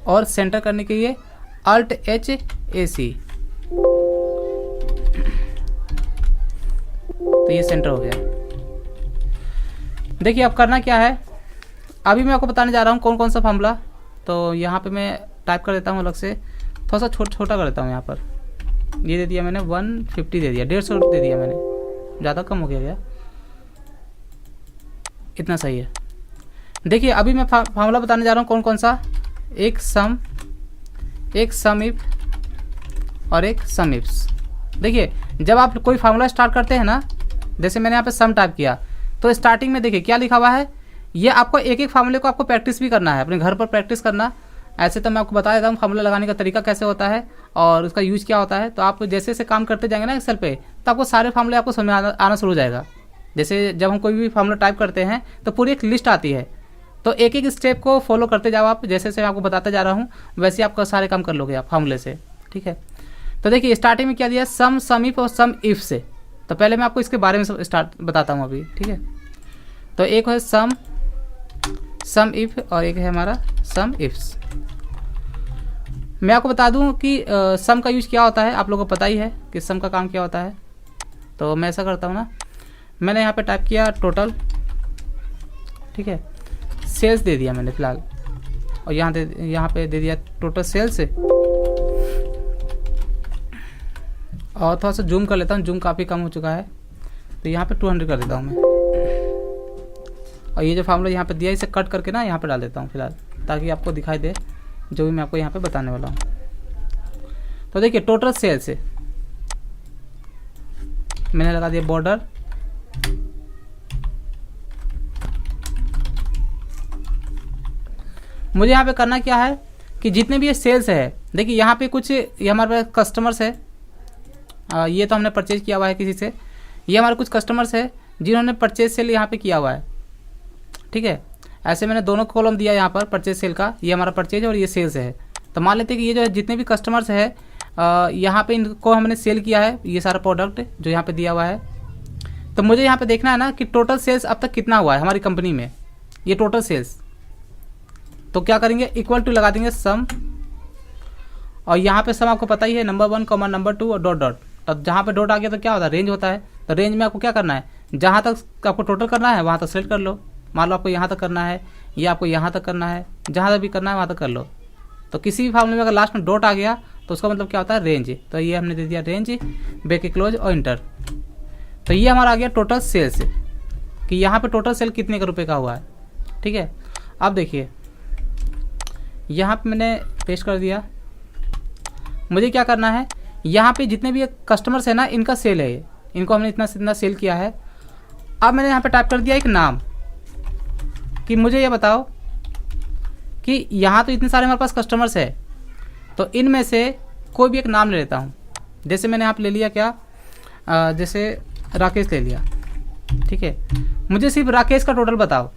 और सेंटर करने के लिए अल्ट H AC। तो ये सेंटर हो गया। देखिए अब करना क्या है, अभी मैं आपको बताने जा रहा हूँ कौन कौन सा फार्मूला। तो यहाँ पे मैं टाइप कर देता हूँ अलग से, थोड़ा सा छोटा कर देता हूँ। यहाँ पर ये दे दिया मैंने 150 दे दिया, 150 दे दिया मैंने, ज़्यादा कम हो गया क्या, इतना सही है। देखिए अभी मैं फार्मूला बताने जा रहा हूँ कौन कौन सा। एक सम इफ और एक सम इफ्स। देखिए जब आप कोई फार्मूला स्टार्ट करते हैं ना, जैसे मैंने यहाँ पे सम टाइप किया तो स्टार्टिंग में देखिए क्या लिखा हुआ है। ये आपको एक एक फार्मूले को आपको प्रैक्टिस भी करना है, अपने घर पर प्रैक्टिस करना। ऐसे तो मैं आपको बता देता हूँ फार्मूला लगाने का तरीका कैसे होता है और उसका यूज क्या होता है। तो आप जैसे जैसे काम करते जाएंगे ना एक्सेल पे तो आपको सारे फार्मूले आपको समझ आना शुरू हो जाएगा। जैसे जब हम कोई भी फार्मूला टाइप करते हैं तो पूरी एक लिस्ट आती है, तो एक एक स्टेप को फॉलो करते जाओ आप, जैसे जैसे मैं आपको बताता जा रहा हूँ वैसे आपका सारे काम कर लोगे आप फार्मूले से। ठीक है, तो देखिए स्टार्टिंग में क्या दिया, सम, सम इफ और सम इफ से। तो पहले मैं आपको इसके बारे में स्टार्ट बताता हूँ अभी। ठीक है, तो एक है सम, सम इफ और एक है हमारा सम इफ्स। मैं आपको बता दूं कि सम का यूज क्या होता है, आप लोगों को पता ही है कि सम का काम क्या होता है। तो मैं ऐसा करता हूँ ना, मैंने यहाँ पे टाइप किया टोटल, ठीक है, सेल्स दे दिया मैंने फिलहाल, और यहाँ पे दे दिया टोटल सेल्स। और थोड़ा सा जूम कर लेता हूँ, जूम काफ़ी कम हो चुका है, तो यहाँ पे 200 कर देता हूँ मैं। और ये जो फार्मूला यहाँ पे दिया इसे कट करके ना यहाँ पे डाल देता हूँ फिलहाल, ताकि आपको दिखाई दे जो भी मैं आपको यहाँ पे बताने वाला हूँ। तो देखिए टोटल सेल्स से मैंने लगा दिया बॉर्डर, मुझे यहाँ पे करना क्या है कि जितने भी ये सेल्स है, देखिए यहाँ पे कुछ ये हमारे पास कस्टमर्स है, ये तो हमने परचेज किया हुआ है किसी से, ये हमारे कुछ कस्टमर्स है जिन्होंने परचेज सेल यहाँ पे किया हुआ है। ठीक है, ऐसे मैंने दोनों कॉलम दिया यहाँ पर परचेज सेल का, ये हमारा परचेज और ये सेल्स है। तो मान लेते हैं कि ये जो है जितने भी कस्टमर्स है यहाँ पे इनको हमने सेल किया है, ये सारा प्रोडक्ट जो यहाँ पे दिया हुआ है। तो मुझे यहाँ पे देखना है ना कि टोटल सेल्स अब तक कितना हुआ है हमारी कंपनी में, ये टोटल सेल्स। तो क्या करेंगे, इक्वल टू लगा देंगे सम, और यहाँ पे सम आपको पता ही है नंबर 1 कॉमा नंबर 2 और डॉट डॉट। तब जहाँ पे डॉट आ गया तो क्या होता है, रेंज होता है। तो रेंज में आपको क्या करना है, जहाँ तक आपको टोटल करना है वहाँ तक सेलेक्ट कर लो। मान लो आपको यहाँ तक करना है या आपको यहाँ तक करना है, जहाँ तक भी करना है वहाँ तक कर लो। तो किसी भी फार्मूले में अगर लास्ट में डॉट आ गया तो उसका मतलब क्या होता है, रेंज। तो ये हमने दे दिया रेंज, ब्रैकेट क्लोज और इंटर। तो ये हमारा आ गया टोटल सेल्स, कि यहाँ पे टोटल सेल कितने का रुपये का हुआ है। ठीक है, अब देखिए यहाँ पे मैंने पेस्ट कर दिया। मुझे क्या करना है, यहाँ पे जितने भी कस्टमर्स है ना इनका सेल है, इनको हमने इतना सेल किया है। अब मैंने यहाँ पे टाइप कर दिया एक नाम, कि मुझे ये बताओ कि यहाँ तो इतने सारे हमारे पास कस्टमर्स है, तो इनमें से कोई भी एक नाम ले लेता हूँ। जैसे मैंने यहाँ पे ले लिया क्या, जैसे राकेश ले लिया। ठीक है, मुझे सिर्फ राकेश का टोटल बताओ,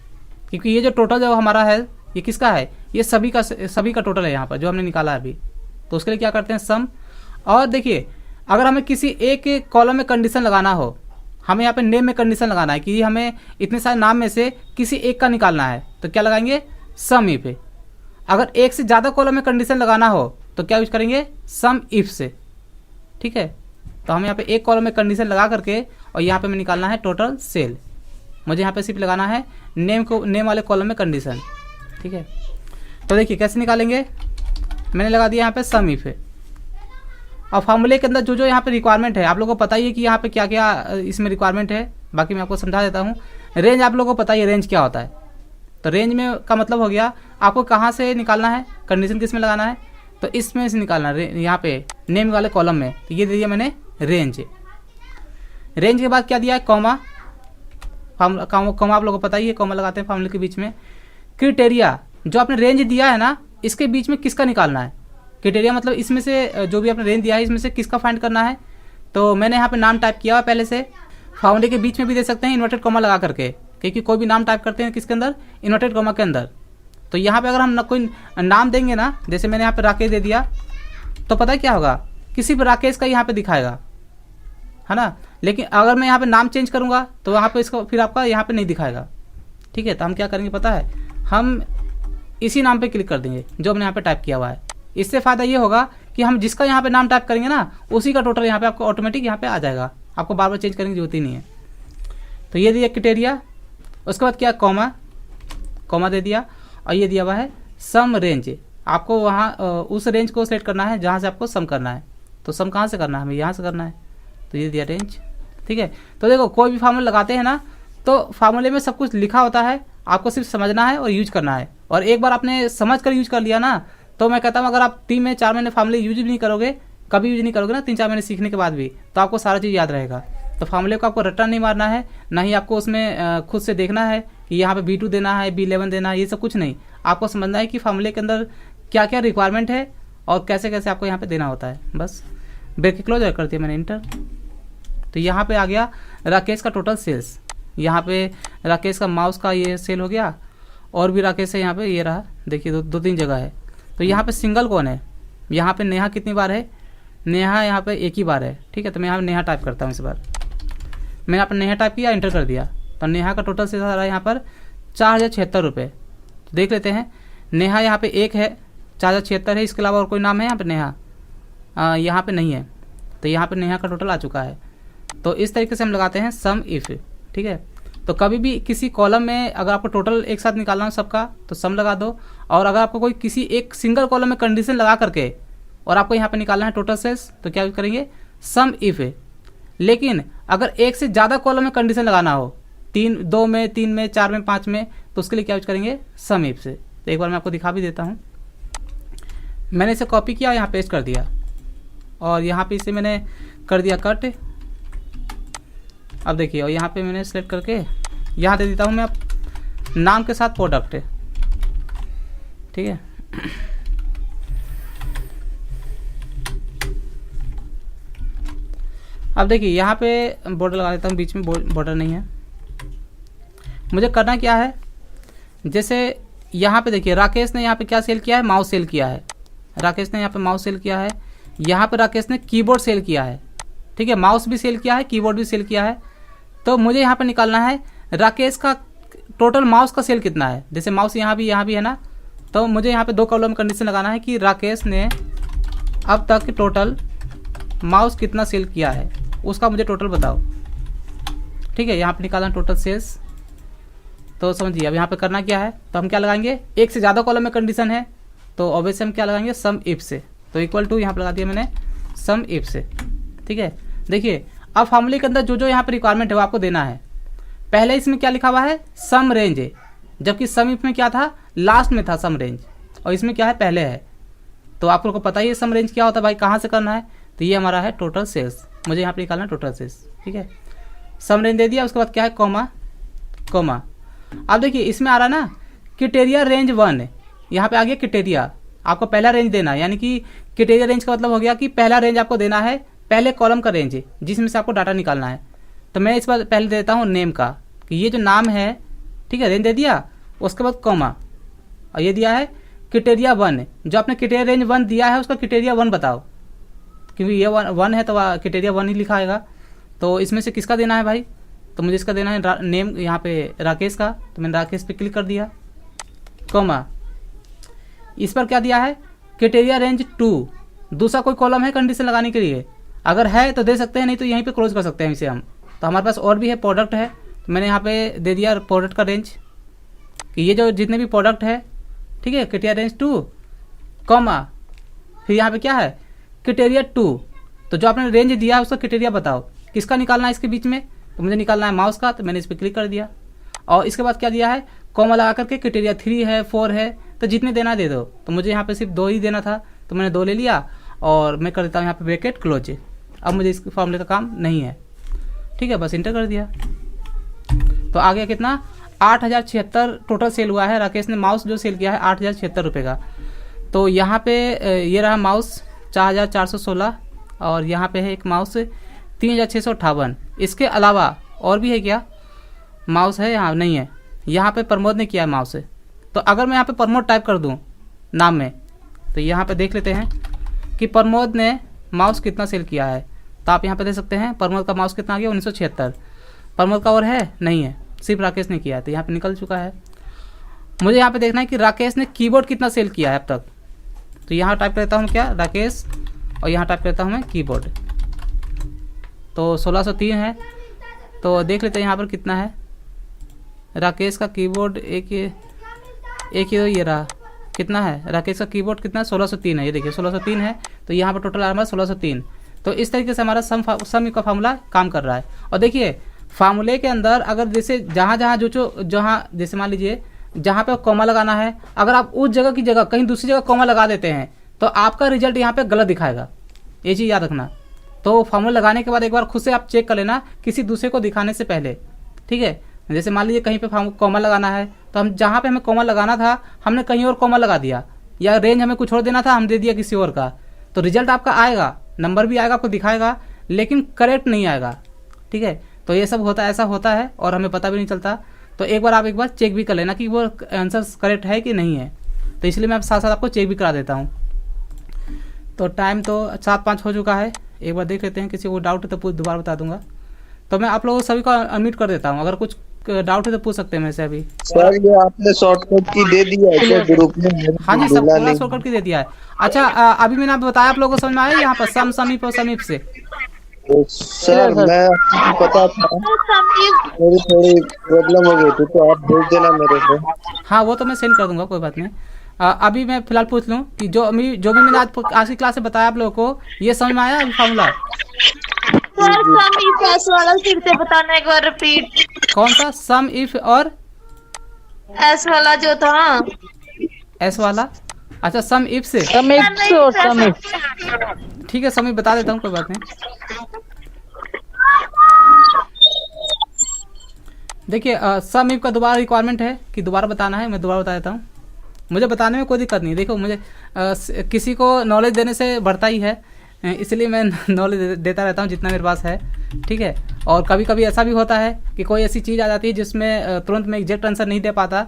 क्योंकि ये जो टोटल जो हमारा है ये किसका है, ये सभी का टोटल है यहाँ पर जो हमने निकाला है अभी। तो उसके लिए क्या करते हैं सम। और देखिए अगर हमें किसी एक कॉलम में कंडीशन लगाना हो, हमें यहाँ पे नेम में कंडीशन लगाना है कि हमें इतने सारे नाम में से किसी एक का निकालना है, तो क्या लगाएंगे, सम इफ। अगर एक से ज़्यादा कॉलम में कंडीशन लगाना हो तो क्या यूज करेंगे, सम इफ से। ठीक है, तो हमें यहाँ पे एक कॉलम में कंडीशन लगा करके और यहाँ पे हमें निकालना है टोटल सेल। मुझे यहाँ पे सिर्फ लगाना है नेम वाले कॉलम में कंडीशन। ठीक है, तो देखिए कैसे निकालेंगे, मैंने लगा दिया यहाँ पे सम इफ। और फार्मूले के अंदर जो जो यहाँ पे रिक्वायरमेंट है, आप लोगों को पता ही है कि यहाँ पे क्या क्या इसमें रिक्वायरमेंट है, बाकी मैं आपको समझा देता हूँ। रेंज आप लोगों को पता ही है रेंज क्या होता है। तो रेंज में का मतलब हो गया आपको कहाँ से निकालना है, कंडीशन किस में लगाना है, तो इसमें से निकालना है यहाँ पे नेम वाले कॉलम में। तो ये दे दिया मैंने रेंज। रेंज के बाद क्या दिया है, कॉमा। कॉमा आप लोगों को पता ही है, कॉमा लगाते हैं फार्मूले के बीच में। क्राइटेरिया, जो आपने रेंज दिया है ना इसके बीच में किसका निकालना है। क्राइटेरिया मतलब इसमें से जो भी आपने रेंज दिया है इसमें से किसका फाइंड करना है। तो मैंने यहाँ पे नाम टाइप किया हुआ पहले से। फार्मूले के बीच में भी दे सकते हैं इन्वर्टेड कॉमा लगा करके, क्योंकि कोई भी नाम टाइप करते हैं किसके अंदर, इन्वर्टेड कॉमा के अंदर। तो यहाँ पे अगर हम कोई नाम देंगे ना, जैसे मैंने यहाँ पे राकेश दे दिया, तो पता है क्या होगा, किसी भी राकेश का यहाँ पे दिखाएगा, है ना। लेकिन अगर मैं यहाँ पे नाम चेंज करूँगा तो वहाँ पे इसको फिर आपका यहाँ पे नहीं दिखाएगा। ठीक है, तो हम क्या करेंगे पता है, हम इसी नाम पे क्लिक कर देंगे जो हमने यहाँ पे टाइप किया हुआ है। इससे फ़ायदा ये होगा कि हम जिसका यहाँ पे नाम टाइप करेंगे ना उसी का टोटल यहाँ पे आपको ऑटोमेटिक यहाँ पे आ जाएगा, आपको बार बार चेंज करने की जरूरत ही नहीं है। तो ये दिया क्राइटेरिया, उसके बाद क्या, कॉमा दे दिया, और ये दिया हुआ है सम रेंज। आपको वहाँ उस रेंज को सेलेक्ट करना है जहाँ से आपको सम करना है। तो सम कहाँ से करना है, हमें यहाँ से करना है, तो ये दिया रेंज। ठीक है, तो देखो कोई भी फार्मूला लगाते हैं ना तो फार्मूले में सब कुछ लिखा होता है, आपको सिर्फ समझना है और यूज करना है। और एक बार आपने समझ कर यूज कर लिया ना, तो मैं कहता हूँ अगर आप 3 महीने 4 महीने फार्मूले यूज भी नहीं करोगे, कभी यूज नहीं करोगे ना 3-4 महीने सीखने के बाद भी, तो आपको सारा चीज़ याद रहेगा। तो फार्मूले को आपको रट्टा नहीं मारना है, ना ही आपको उसमें खुद से देखना है कि यहाँ पे B2 देना है, B11 देना है, ये सब कुछ नहीं। आपको समझना है कि फार्मूले के अंदर क्या क्या रिक्वायरमेंट है और कैसे कैसे आपको यहाँ पे देना होता है। बस ब्रैकेट क्लोज कर दिया मैंने, इंटर। तो यहाँ पे आ गया राकेश का टोटल सेल्स। यहाँ पे राकेश का माउस का ये सेल हो गया, और भी राकेश है यहाँ पे, ये रहा देखिए, दो तीन जगह है। तो यहाँ पे सिंगल कौन है, यहाँ पे नेहा कितनी बार है, नेहा यहाँ पे एक ही बार है, ठीक है। तो मैं यहाँ पे नेहा टाइप करता हूँ इस बार। मैंने यहाँ पर नेहा टाइप किया, एंटर कर दिया, तो नेहा का टोटल से आ रहा है यहाँ पर 4076 रुपये। तो देख लेते हैं, नेहा यहाँ पे एक है, 4076 है, इसके अलावा और कोई नाम है यहाँ पे नेहा? यहाँ पे नहीं है, तो यहाँ पे नेहा का टोटल आ चुका है। तो इस तरीके से हम लगाते हैं सम इफ़, ठीक है। तो कभी भी किसी कॉलम में अगर आपको टोटल एक साथ निकालना हो सबका तो सम लगा दो, और अगर आपको कोई किसी एक सिंगल कॉलम में कंडीशन लगा करके और आपको यहाँ पे निकालना है टोटल सेल्स, तो क्या करेंगे, सम इफ़। लेकिन अगर एक से ज़्यादा कॉलम में कंडीशन लगाना हो, 2 में, 3 में, 4 में, 5 में, तो उसके लिए क्या यूज करेंगे, सम इफ से। तो एक बार मैं आपको दिखा भी देता हूँ। मैंने इसे कॉपी किया, यहाँ पेस्ट कर दिया, और यहाँ पे इसे मैंने कर दिया कट। अब देखिए, और यहाँ पे मैंने सेलेक्ट करके यहाँ दे देता हूँ मैं अब नाम के साथ प्रोडक्ट, ठीक है। अब देखिए यहाँ पे बॉर्डर लगा देता हूँ, बीच में बॉर्डर नहीं है। मुझे करना क्या है, जैसे यहाँ पे देखिए राकेश ने यहाँ पे क्या सेल किया है, माउस सेल किया है। राकेश ने यहाँ पे माउस सेल किया है, यहाँ पे राकेश ने कीबोर्ड सेल किया है, ठीक है। माउस भी सेल किया है, कीबोर्ड भी सेल किया है। तो मुझे यहाँ पे निकालना है राकेश का टोटल माउस का सेल कितना है। जैसे माउस यहाँ भी है ना, तो मुझे यहाँ पे 2 कॉलम में कंडीशन लगाना है कि राकेश ने अब तक टोटल माउस कितना सेल किया है, उसका मुझे टोटल बताओ, ठीक है। यहाँ पे निकालना टोटल सेल्स। तो समझिए अब यहाँ पे करना क्या है, तो हम क्या लगाएंगे, एक से ज़्यादा कॉलम में कंडीशन है तो ऑब्वियसली हम क्या लगाएंगे, सम इफ से। तो इक्वल टू यहाँ पर लगा दिया मैंने सम इफ से, ठीक है। देखिए अब फार्मूले के अंदर जो यहाँ पे रिक्वायरमेंट है वो आपको देना है। पहले इसमें क्या लिखा हुआ है, सम रेंज, जबकि सम इफ में क्या था, लास्ट में था सम रेंज, और इसमें क्या है, पहले है। तो आप लोग को पता ही है सम रेंज क्या होता है भाई, कहाँ से करना है। तो ये हमारा है टोटल सेल्स, मुझे यहाँ पे निकालना है टोटल सेल्स, ठीक है। सम रेंज दे दिया, उसके बाद क्या है, कॉमा कॉमा। अब देखिए इसमें आ रहा ना क्राइटेरिया रेंज 1, यहाँ पे आ गया क्राइटेरिया। आपको पहला रेंज देना है, यानी कि क्राइटेरिया रेंज का मतलब हो गया कि पहला रेंज आपको देना है, पहले कॉलम का रेंज जिसमें से आपको डाटा निकालना है। तो मैं इस बार पहले देता हूँ नेम का, कि ये जो नाम है, ठीक है, रेंज दे दिया, उसके बाद कॉमा, और ये दिया है क्राइटेरिया 1। जो आपने क्राइटेरिया रेंज 1 दिया है उसका क्राइटेरिया 1 बताओ, क्योंकि ये 1 है तो क्राइटेरिया 1 ही लिखा आएगा। तो इसमें से किसका देना है भाई, तो मुझे इसका देना है नेम, यहाँ पे राकेश का। तो मैंने राकेश पे क्लिक कर दिया, कॉमा। इस पर क्या दिया है, क्राइटेरिया रेंज 2। दूसरा कोई कॉलम है कंडीशन लगाने के लिए, अगर है तो दे सकते हैं, नहीं तो यहीं पे क्लोज कर सकते हैं इसे हम। तो हमारे पास और भी है, प्रोडक्ट है, तो मैंने यहाँ पे दे दिया प्रोडक्ट का रेंज, कि ये जो जितने भी प्रोडक्ट है, ठीक है, क्राइटेरिया रेंज 2, कॉमा, फिर यहाँ पे क्या है, क्राइटेरिया 2। तो जो आपने रेंज दिया है उसका क्राइटेरिया बताओ, किसका निकालना है इसके बीच में, तो मुझे निकालना है माउस का। तो मैंने इस पर क्लिक कर दिया, और इसके बाद क्या दिया है, कॉमा लगा करके क्राइटेरिया 3 है, 4 है, तो जितने देना दे दो। तो मुझे यहाँ पे सिर्फ 2 ही देना था, तो मैंने 2 ले लिया, और मैं कर देता हूँ यहाँ पे ब्रैकेट क्लोज। अब मुझे इस फॉर्मूले का काम नहीं है, ठीक है, बस इंटर कर दिया। तो आ गया कितना, 8076 टोटल सेल हुआ है। राकेश ने माउस जो सेल किया है 8076 रुपये का। तो यहाँ पे ये रहा माउस 4416, और यहाँ पे है एक माउस 3658। इसके अलावा और भी है क्या, माउस है यहाँ, नहीं है। यहाँ पे प्रमोद ने किया है माउस से। तो अगर मैं यहाँ पे प्रमोद टाइप कर दूँ नाम में, तो यहाँ पे देख लेते हैं कि प्रमोद ने माउस कितना सेल किया है। तो आप यहाँ पे देख सकते हैं प्रमोद का माउस कितना आ गया, 1976। प्रमोद का और है, नहीं है, सिर्फ राकेश ने किया है, तो यहाँ पे निकल चुका है। मुझे यहाँ पे देखना है कि राकेश ने कीबोर्ड कितना सेल किया है अब तक। तो यहाँ टाइप करता हूँ क्या, राकेश, और यहाँ टाइप करता हूँ मैं कीबोर्ड। तो 1603 है। तो देख लेते हैं यहाँ पर कितना है राकेश का कीबोर्ड, एक ही तो ये रहा, कितना है राकेश का कीबोर्ड, कितना है, 1603 है। ये देखिए 1603 है, तो यहाँ पर टोटल आ रहा है 1603। तो इस तरीके से हमारा सम का फार्मूला काम कर रहा है। और देखिए फार्मूले के अंदर अगर जैसे जहाँ जैसे मान लीजिए जहाँ पे कॉमा लगाना है, अगर आप उस जगह की जगह कहीं दूसरी जगह कॉमा लगा देते हैं तो आपका रिजल्ट यहाँ पे गलत दिखाएगा, ये चीज़ याद रखना। तो फार्मूला लगाने के बाद एक बार खुद से आप चेक कर लेना किसी दूसरे को दिखाने से पहले, ठीक है। जैसे मान लीजिए कहीं पे कॉमा लगाना है, तो हम जहाँ पे हमें कॉमा लगाना था हमने कहीं और कॉमा लगा दिया, या रेंज हमें कुछ और देना था हम दे दिया किसी और का, तो रिजल्ट आपका आएगा, नंबर भी आएगा, आपको दिखाएगा, लेकिन करेक्ट नहीं आएगा, ठीक है। तो ये सब होता है, ऐसा होता है, और हमें पता भी नहीं चलता। तो एक बार चेक भी कर लेना कि वो आंसर करेक्ट है कि नहीं है। तो इसलिए मैं साथ साथ आपको चेक भी करा देता हूँ। तो टाइम तो 7:05 हो चुका है। एक बार देख लेते हैं, किसी को डाउट है तो दोबारा बता दूंगा। तो मैं आप लोगों सभी को अनम्यूट कर देता हूँ, अगर कुछ डाउट है तो पूछ सकते हैं मेरे से अभी। सर ये आपने शॉर्टकट की दे दिया है क्या ग्रुप में? हाँ जी, सब बोला पूरा नहीं। शॉर्टकट की दे दिया है। अच्छा अभी मैंने आपको बताया, आप लोगों को समझ में आया यहाँ पर सम, समीप और समीप से? तो सर मैं आपको पता था, समीप मेरी थोड़ी प्रॉब्लम हो गई थी तो आप भेज देना मेरे को। हाँ वो तो मैं सेंड कर दूंगा, कोई बात नहीं। अभी मैं फिलहाल पूछ लूँ कि जो भी मैंने आज की क्लास में बताया आप लोगों को, ये समझ में आया अभी फॉर्मूला? सर समीप एस वाला फिर से बताना एक बार, रिपीट। कौन सा? सम, इफ और एस वाला जो था। एस वाला? अच्छा सम इफ से, समीप और समीप। ठीक है समीप बता देता हूँ, कोई बात नहीं। देखिए सम इफ का दोबारा रिक्वायरमेंट है कि दोबारा बताना है, मैं दोबारा बता देता हूँ। मुझे बताने में कोई दिक्कत नहीं, देखो मुझे किसी को नॉलेज देने से बढ़ता ही है, इसलिए मैं नॉलेज देता रहता हूँ जितना मेरे पास है, ठीक है। और कभी कभी ऐसा भी होता है कि कोई ऐसी चीज़ आ जाती है जिसमें तुरंत मैं एग्जैक्ट आंसर नहीं दे पाता,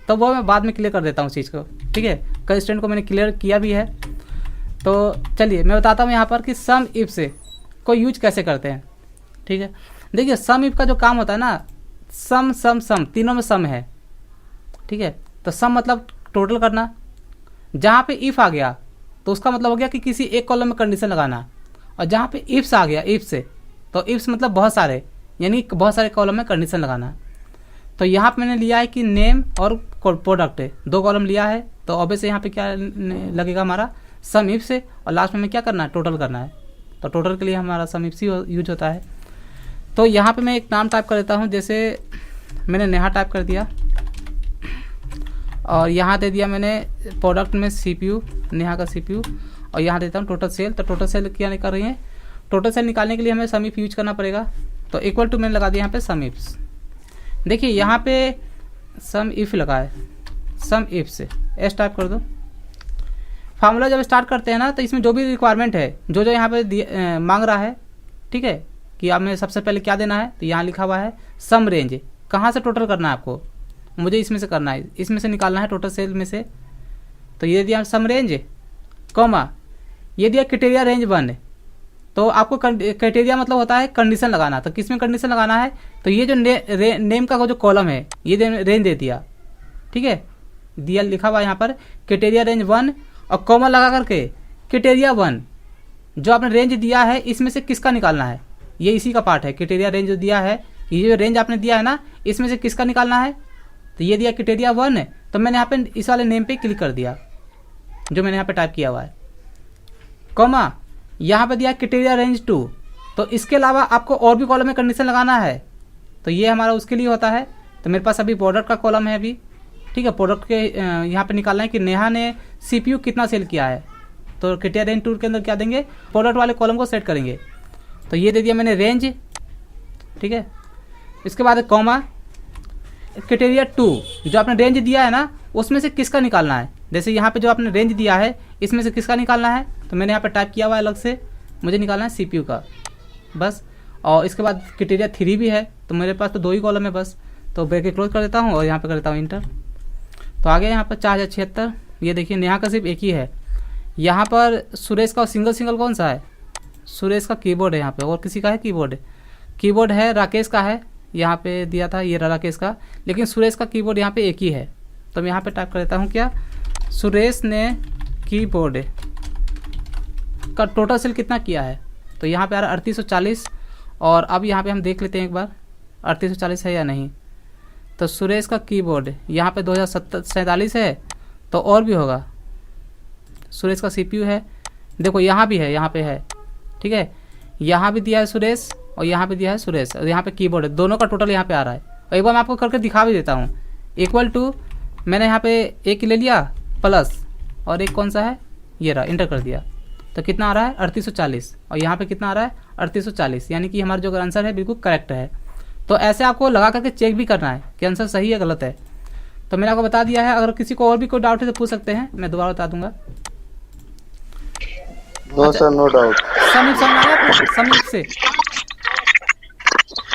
तो वो मैं बाद में क्लियर कर देता हूँ उस चीज़ को, ठीक है। कई स्टूडेंट को मैंने क्लियर किया भी है। तो चलिए मैं बताता हूँ यहाँ पर कि सम इफ से को यूज कैसे करते हैं, ठीक है। देखिए सम इफ का जो काम होता है ना, सम सम सम तीनों में सम है, ठीक है। तो सम मतलब टोटल करना, जहाँ पे इफ़ आ गया तो उसका मतलब हो गया कि किसी एक कॉलम में कंडीशन लगाना, और जहाँ पे इफ्स आ गया इफ से, तो इफ्स मतलब बहुत सारे, यानी बहुत सारे कॉलम में कंडीशन लगाना। तो यहाँ पे मैंने लिया है कि नेम और प्रोडक्ट है, 2 कॉलम लिया है, तो ऑब्वियसली यहाँ पे क्या लगेगा हमारा सम इफ से, और लास्ट में क्या करना है, टोटल करना है। तो टोटल के लिए हमारा सम इफ से यूज होता है। तो यहाँ पे मैं एक नाम टाइप कर देता हूँ, जैसे मैंने नेहा टाइप कर दिया, और यहाँ दे दिया मैंने प्रोडक्ट में CPU, नेहा का CPU, और यहाँ देता हूँ टोटल सेल। तो टोटल सेल क्या निकाल रही है, टोटल सेल निकालने के लिए हमें सम इफ यूज करना पड़ेगा। तो इक्वल टू मैंने लगा दिया यहाँ पे सम इफ्स। देखिए यहाँ पे सम इफ लगा है, सम इफ से एस टाइप कर दो। फार्मूला जब स्टार्ट करते हैं ना, तो इसमें जो भी रिक्वायरमेंट है, जो यहाँ पे मांग रहा है, ठीक है, कि आपने सबसे पहले क्या देना है, तो यहाँ लिखा हुआ है सम रेंज, कहाँ से टोटल करना है आपको, मुझे इसमें से करना है, इसमें से निकालना है टोटल सेल में से। तो ये दिया सम रेंज, कॉमा ये दिया क्राइटेरिया रेंज 1। तो आपको क्राइटेरिया मतलब होता है कंडीशन लगाना, तो किस में कंडीशन लगाना है, तो ये जो नेम का जो कॉलम है ये रेंज दे दिया, ठीक है, दिया लिखा हुआ यहाँ पर क्राइटेरिया रेंज 1, और कॉमा लगा करके क्राइटेरिया 1 जो आपने रेंज दिया है इसमें से किसका निकालना है, ये इसी का पार्ट है। क्राइटेरिया रेंज जो दिया है, ये जो रेंज आपने दिया है ना, इसमें से किसका निकालना है, तो ये दिया क्राइटेरिया 1 है। तो मैंने यहाँ पे इस वाले नेम पे क्लिक कर दिया जो मैंने यहाँ पे टाइप किया हुआ है, कॉमा यहाँ पे दिया क्राइटेरिया रेंज 2। तो इसके अलावा आपको और भी कॉलम में कंडीशन लगाना है, तो ये हमारा उसके लिए होता है। तो मेरे पास अभी प्रोडक्ट का कॉलम है अभी, ठीक है। प्रोडक्ट के यहाँ पे निकालना है कि नेहा ने CPU कितना सेल किया है, तो क्राइटेरिया रेंज 2 के अंदर क्या देंगे, प्रोडक्ट वाले कॉलम को सेट करेंगे। तो ये दे दिया मैंने रेंज, ठीक है। इसके बाद कॉमा क्राइटेरिया 2 जो आपने रेंज दिया है ना, उसमें से किसका निकालना है, जैसे यहाँ पे जो आपने रेंज दिया है इसमें से किसका निकालना है, तो मैंने यहाँ पे टाइप किया हुआ है अलग से, मुझे निकालना है CPU का, बस। और इसके बाद क्राइटेरिया 3 भी है, तो मेरे पास तो 2 ही कॉलम है बस। तो ब्रैकेट क्लोज कर देता हूँ और यहाँ पे कर देता हूँ इंटर। तो आ गया यहाँ पर 4076। ये देखिए नेहा का सिर्फ एक ही है। यहाँ पर सुरेश का सिंगल कौन सा है, सुरेश का कीबोर्ड है यहाँ पे, और किसी का है कीबोर्ड है, राकेश का है, यहाँ पे दिया था ये राकेश का, लेकिन सुरेश का कीबोर्ड यहाँ पे एक ही है। तो मैं यहाँ पे टाइप कर देता हूँ क्या, सुरेश ने कीबोर्ड का टोटल सेल कितना किया है, तो यहाँ पे आ रहा 3840। और अब यहाँ पे हम देख लेते हैं एक बार 3840 है या नहीं। तो सुरेश का कीबोर्ड यहाँ पे 2047 है, तो और भी होगा। सुरेश का CPU है, देखो यहाँ भी है, यहाँ पे है, ठीक है, यहाँ भी दिया है सुरेश और यहाँ पे दिया है सुरेश, और यहाँ पे कीबोर्ड है, दोनों का टोटल यहाँ पे आ रहा है। और एक बार मैं आपको करके दिखा भी देता हूँ। इक्वल टू मैंने यहाँ पे एक ले लिया प्लस, और एक कौन सा है, ये रहा, इंटर कर दिया। तो कितना आ रहा है 3840, और यहाँ पे कितना आ रहा है 3840, यानी कि हमारा जो आंसर है बिल्कुल करेक्ट है। तो ऐसे आपको लगा करके चेक भी करना है कि आंसर सही है गलत है। तो मैंने आपको बता दिया है, अगर किसी को और भी कोई डाउट है तो पूछ सकते हैं, मैं दोबारा बता दूंगा। No sir, no doubt. समीप से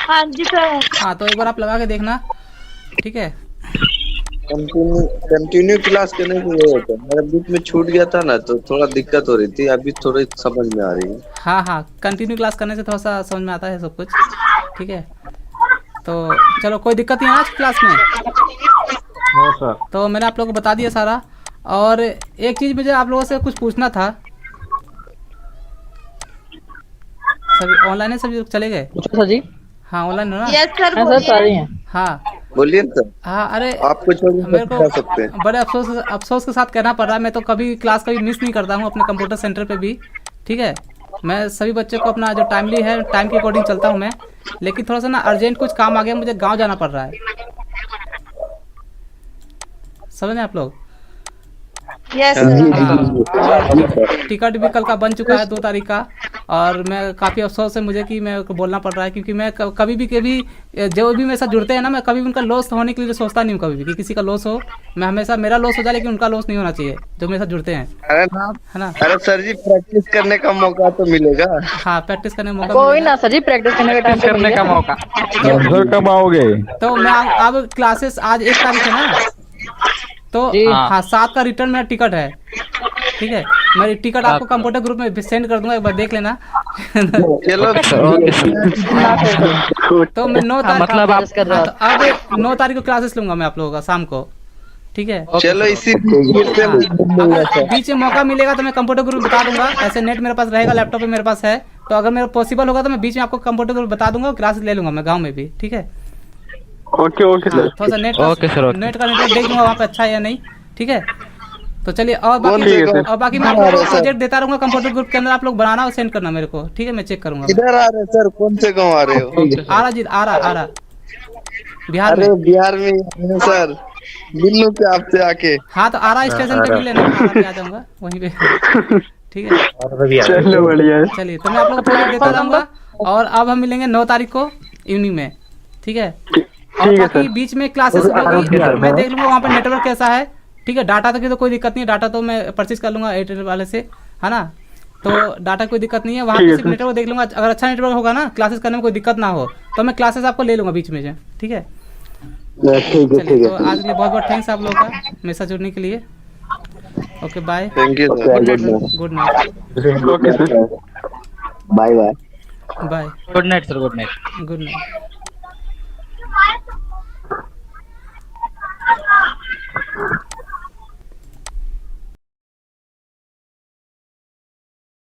हाँ जी सर। हाँ, तो एक बार आप लगा के देखना। ठीक है। कंटिन्यू क्लास करने से ये होता है, मेरा बीच में छूट गया था ना तो थोड़ा दिक्कत हो रही थी, अभी थोड़ी समझ में आ रही है। हाँ हाँ, कंटिन्यू क्लास करने से थोड़ा सा समझ में आता है सब कुछ, ठीक है। तो चलो, कोई दिक्कत नहीं है आज क्लास में। No sir. तो मैंने आप लोगों को बता दिया सारा। और एक चीज़ मुझे आप लोगों से कुछ पूछना था। सभी ऑनलाइन है, सभी लोग चले गए? पूछो सर जी। हाँ, ऑनलाइन हो ना? यस सर, हाँ सर, सारी हैं। हाँ बोलिए सर, हाँ। अरे आपको छोड़ मेरे के बता सकते हैं। को बड़े अफसोस के साथ कहना पड़ रहा है, मैं तो कभी क्लास कभी मिस नहीं करता हूँ अपने कंप्यूटर सेंटर पे भी, ठीक है। मैं सभी बच्चों को अपना जो टाइमली है टाइम के अकॉर्डिंग चलता हूँ मैं, लेकिन थोड़ा सा ना अर्जेंट कुछ काम आ गया, मुझे गांव जाना पड़ रहा है, समझ रहे हैं आप लोग? यस हाँ, सर। और टिकट भी कल का बन चुका है 2 तारीख का। और मैं काफ़ी अफसोस है मुझे कि मैं को बोलना पड़ रहा है, क्योंकि मैं कभी जो भी मेरे साथ जुड़ते हैं ना, मैं कभी भी उनका लॉस होने के लिए सोचता नहीं हूँ कभी भी कि किसी का लॉस हो। मैं हमेशा मेरा लॉस हो जाए, लेकिन उनका लॉस नहीं होना चाहिए जो मेरे साथ जुड़ते हैं, अरे है ना? अरे सर जी, प्रैक्टिस करने का मौका तो मिलेगा। हाँ, प्रैक्टिस करने का मौका कोई मिलेगा। ना सर जी, प्रैक्टिस करने का टाइम करने का मौका। सर कब आओगे? तो मैं अब क्लासेस आज 1 तारीख है ना, तो जी। हाँ 7 का रिटर्न मेरा टिकट है, ठीक है। मैं टिकट आपको कंप्यूटर ग्रुप में सेंड कर दूंगा, एक बार देख लेना। चलो तो मैं 9 तारीख मतलब आप कर रहे हो। तो अब 9 तारीख को क्लासेस लूंगा मैं आप लोगों का शाम को, ठीक है। चलो इसी फिर से अगर बीच में मौका मिलेगा तो मैं कंप्यूटर ग्रुप बता दूंगा, ऐसे नेट मेरे पास रहेगा, लैपटॉप पे मेरे पास है, तो अगर मेरा पॉसिबल होगा तो मैं बीच में आपको कंप्यूटर ग्रुप बता दूंगा और क्लासेस ले लूंगा मैं गाँव में भी, ठीक है। ओके ओके हाँ, सर। थोड़ा सा नेट का नेटवर्क देख लूंगा वहाँ पे अच्छा है या नहीं, ठीक है। तो चलिए, और बाकी मैं आप लोगों को प्रोजेक्ट देता रहूंगा कंप्यूटर ग्रुप के अंदर, आप लोग बनाना और सेंड करना मेरे को, ठीक है। मैं चेक करूंगा। इधर आ रहे सर, कौन से गाँव आ रहे हो? आरा जी, आरा बिहार अरे में। बिहार में हैं सर, मिल लूं क्या आपसे आके? हाँ, तो आरा स्टेशन पे मिल लेना, आरा पे आ जाऊंगा वहीं पे, ठीक है। चलो बढ़िया है। चलिए, तो मैं आप लोग को प्रोजेक्ट देता रहूंगा। और अब हम मिलेंगे 9 तारीख को इवनिंग में, ठीक है। और बाकी बीच में क्लासेस होगी, मैं देख लूंगा वहाँ पे नेटवर्क कैसा है, ठीक है। डाटा तक की तो कोई दिक्कत नहीं है, डाटा तो मैं परचेज कर लूंगा एयरटेल वाले से, है ना। तो डाटा कोई दिक्कत नहीं है, वहाँ पे सिर्फ नेटवर्क देख लूंगा। अगर अच्छा नेटवर्क होगा ना, क्लासेस करने में कोई दिक्कत ना हो, तो मैं क्लासेस आपको ले लूंगा बीच में से, ठीक है। चलिए, तो आज के लिए बहुत बहुत थैंक्स आप लोगों का मेरे साथ जुड़ने के लिए। Okay, bye, thank you sir. Good night, okay sir. Bye bye. Bye, good night sir, good night. Good night.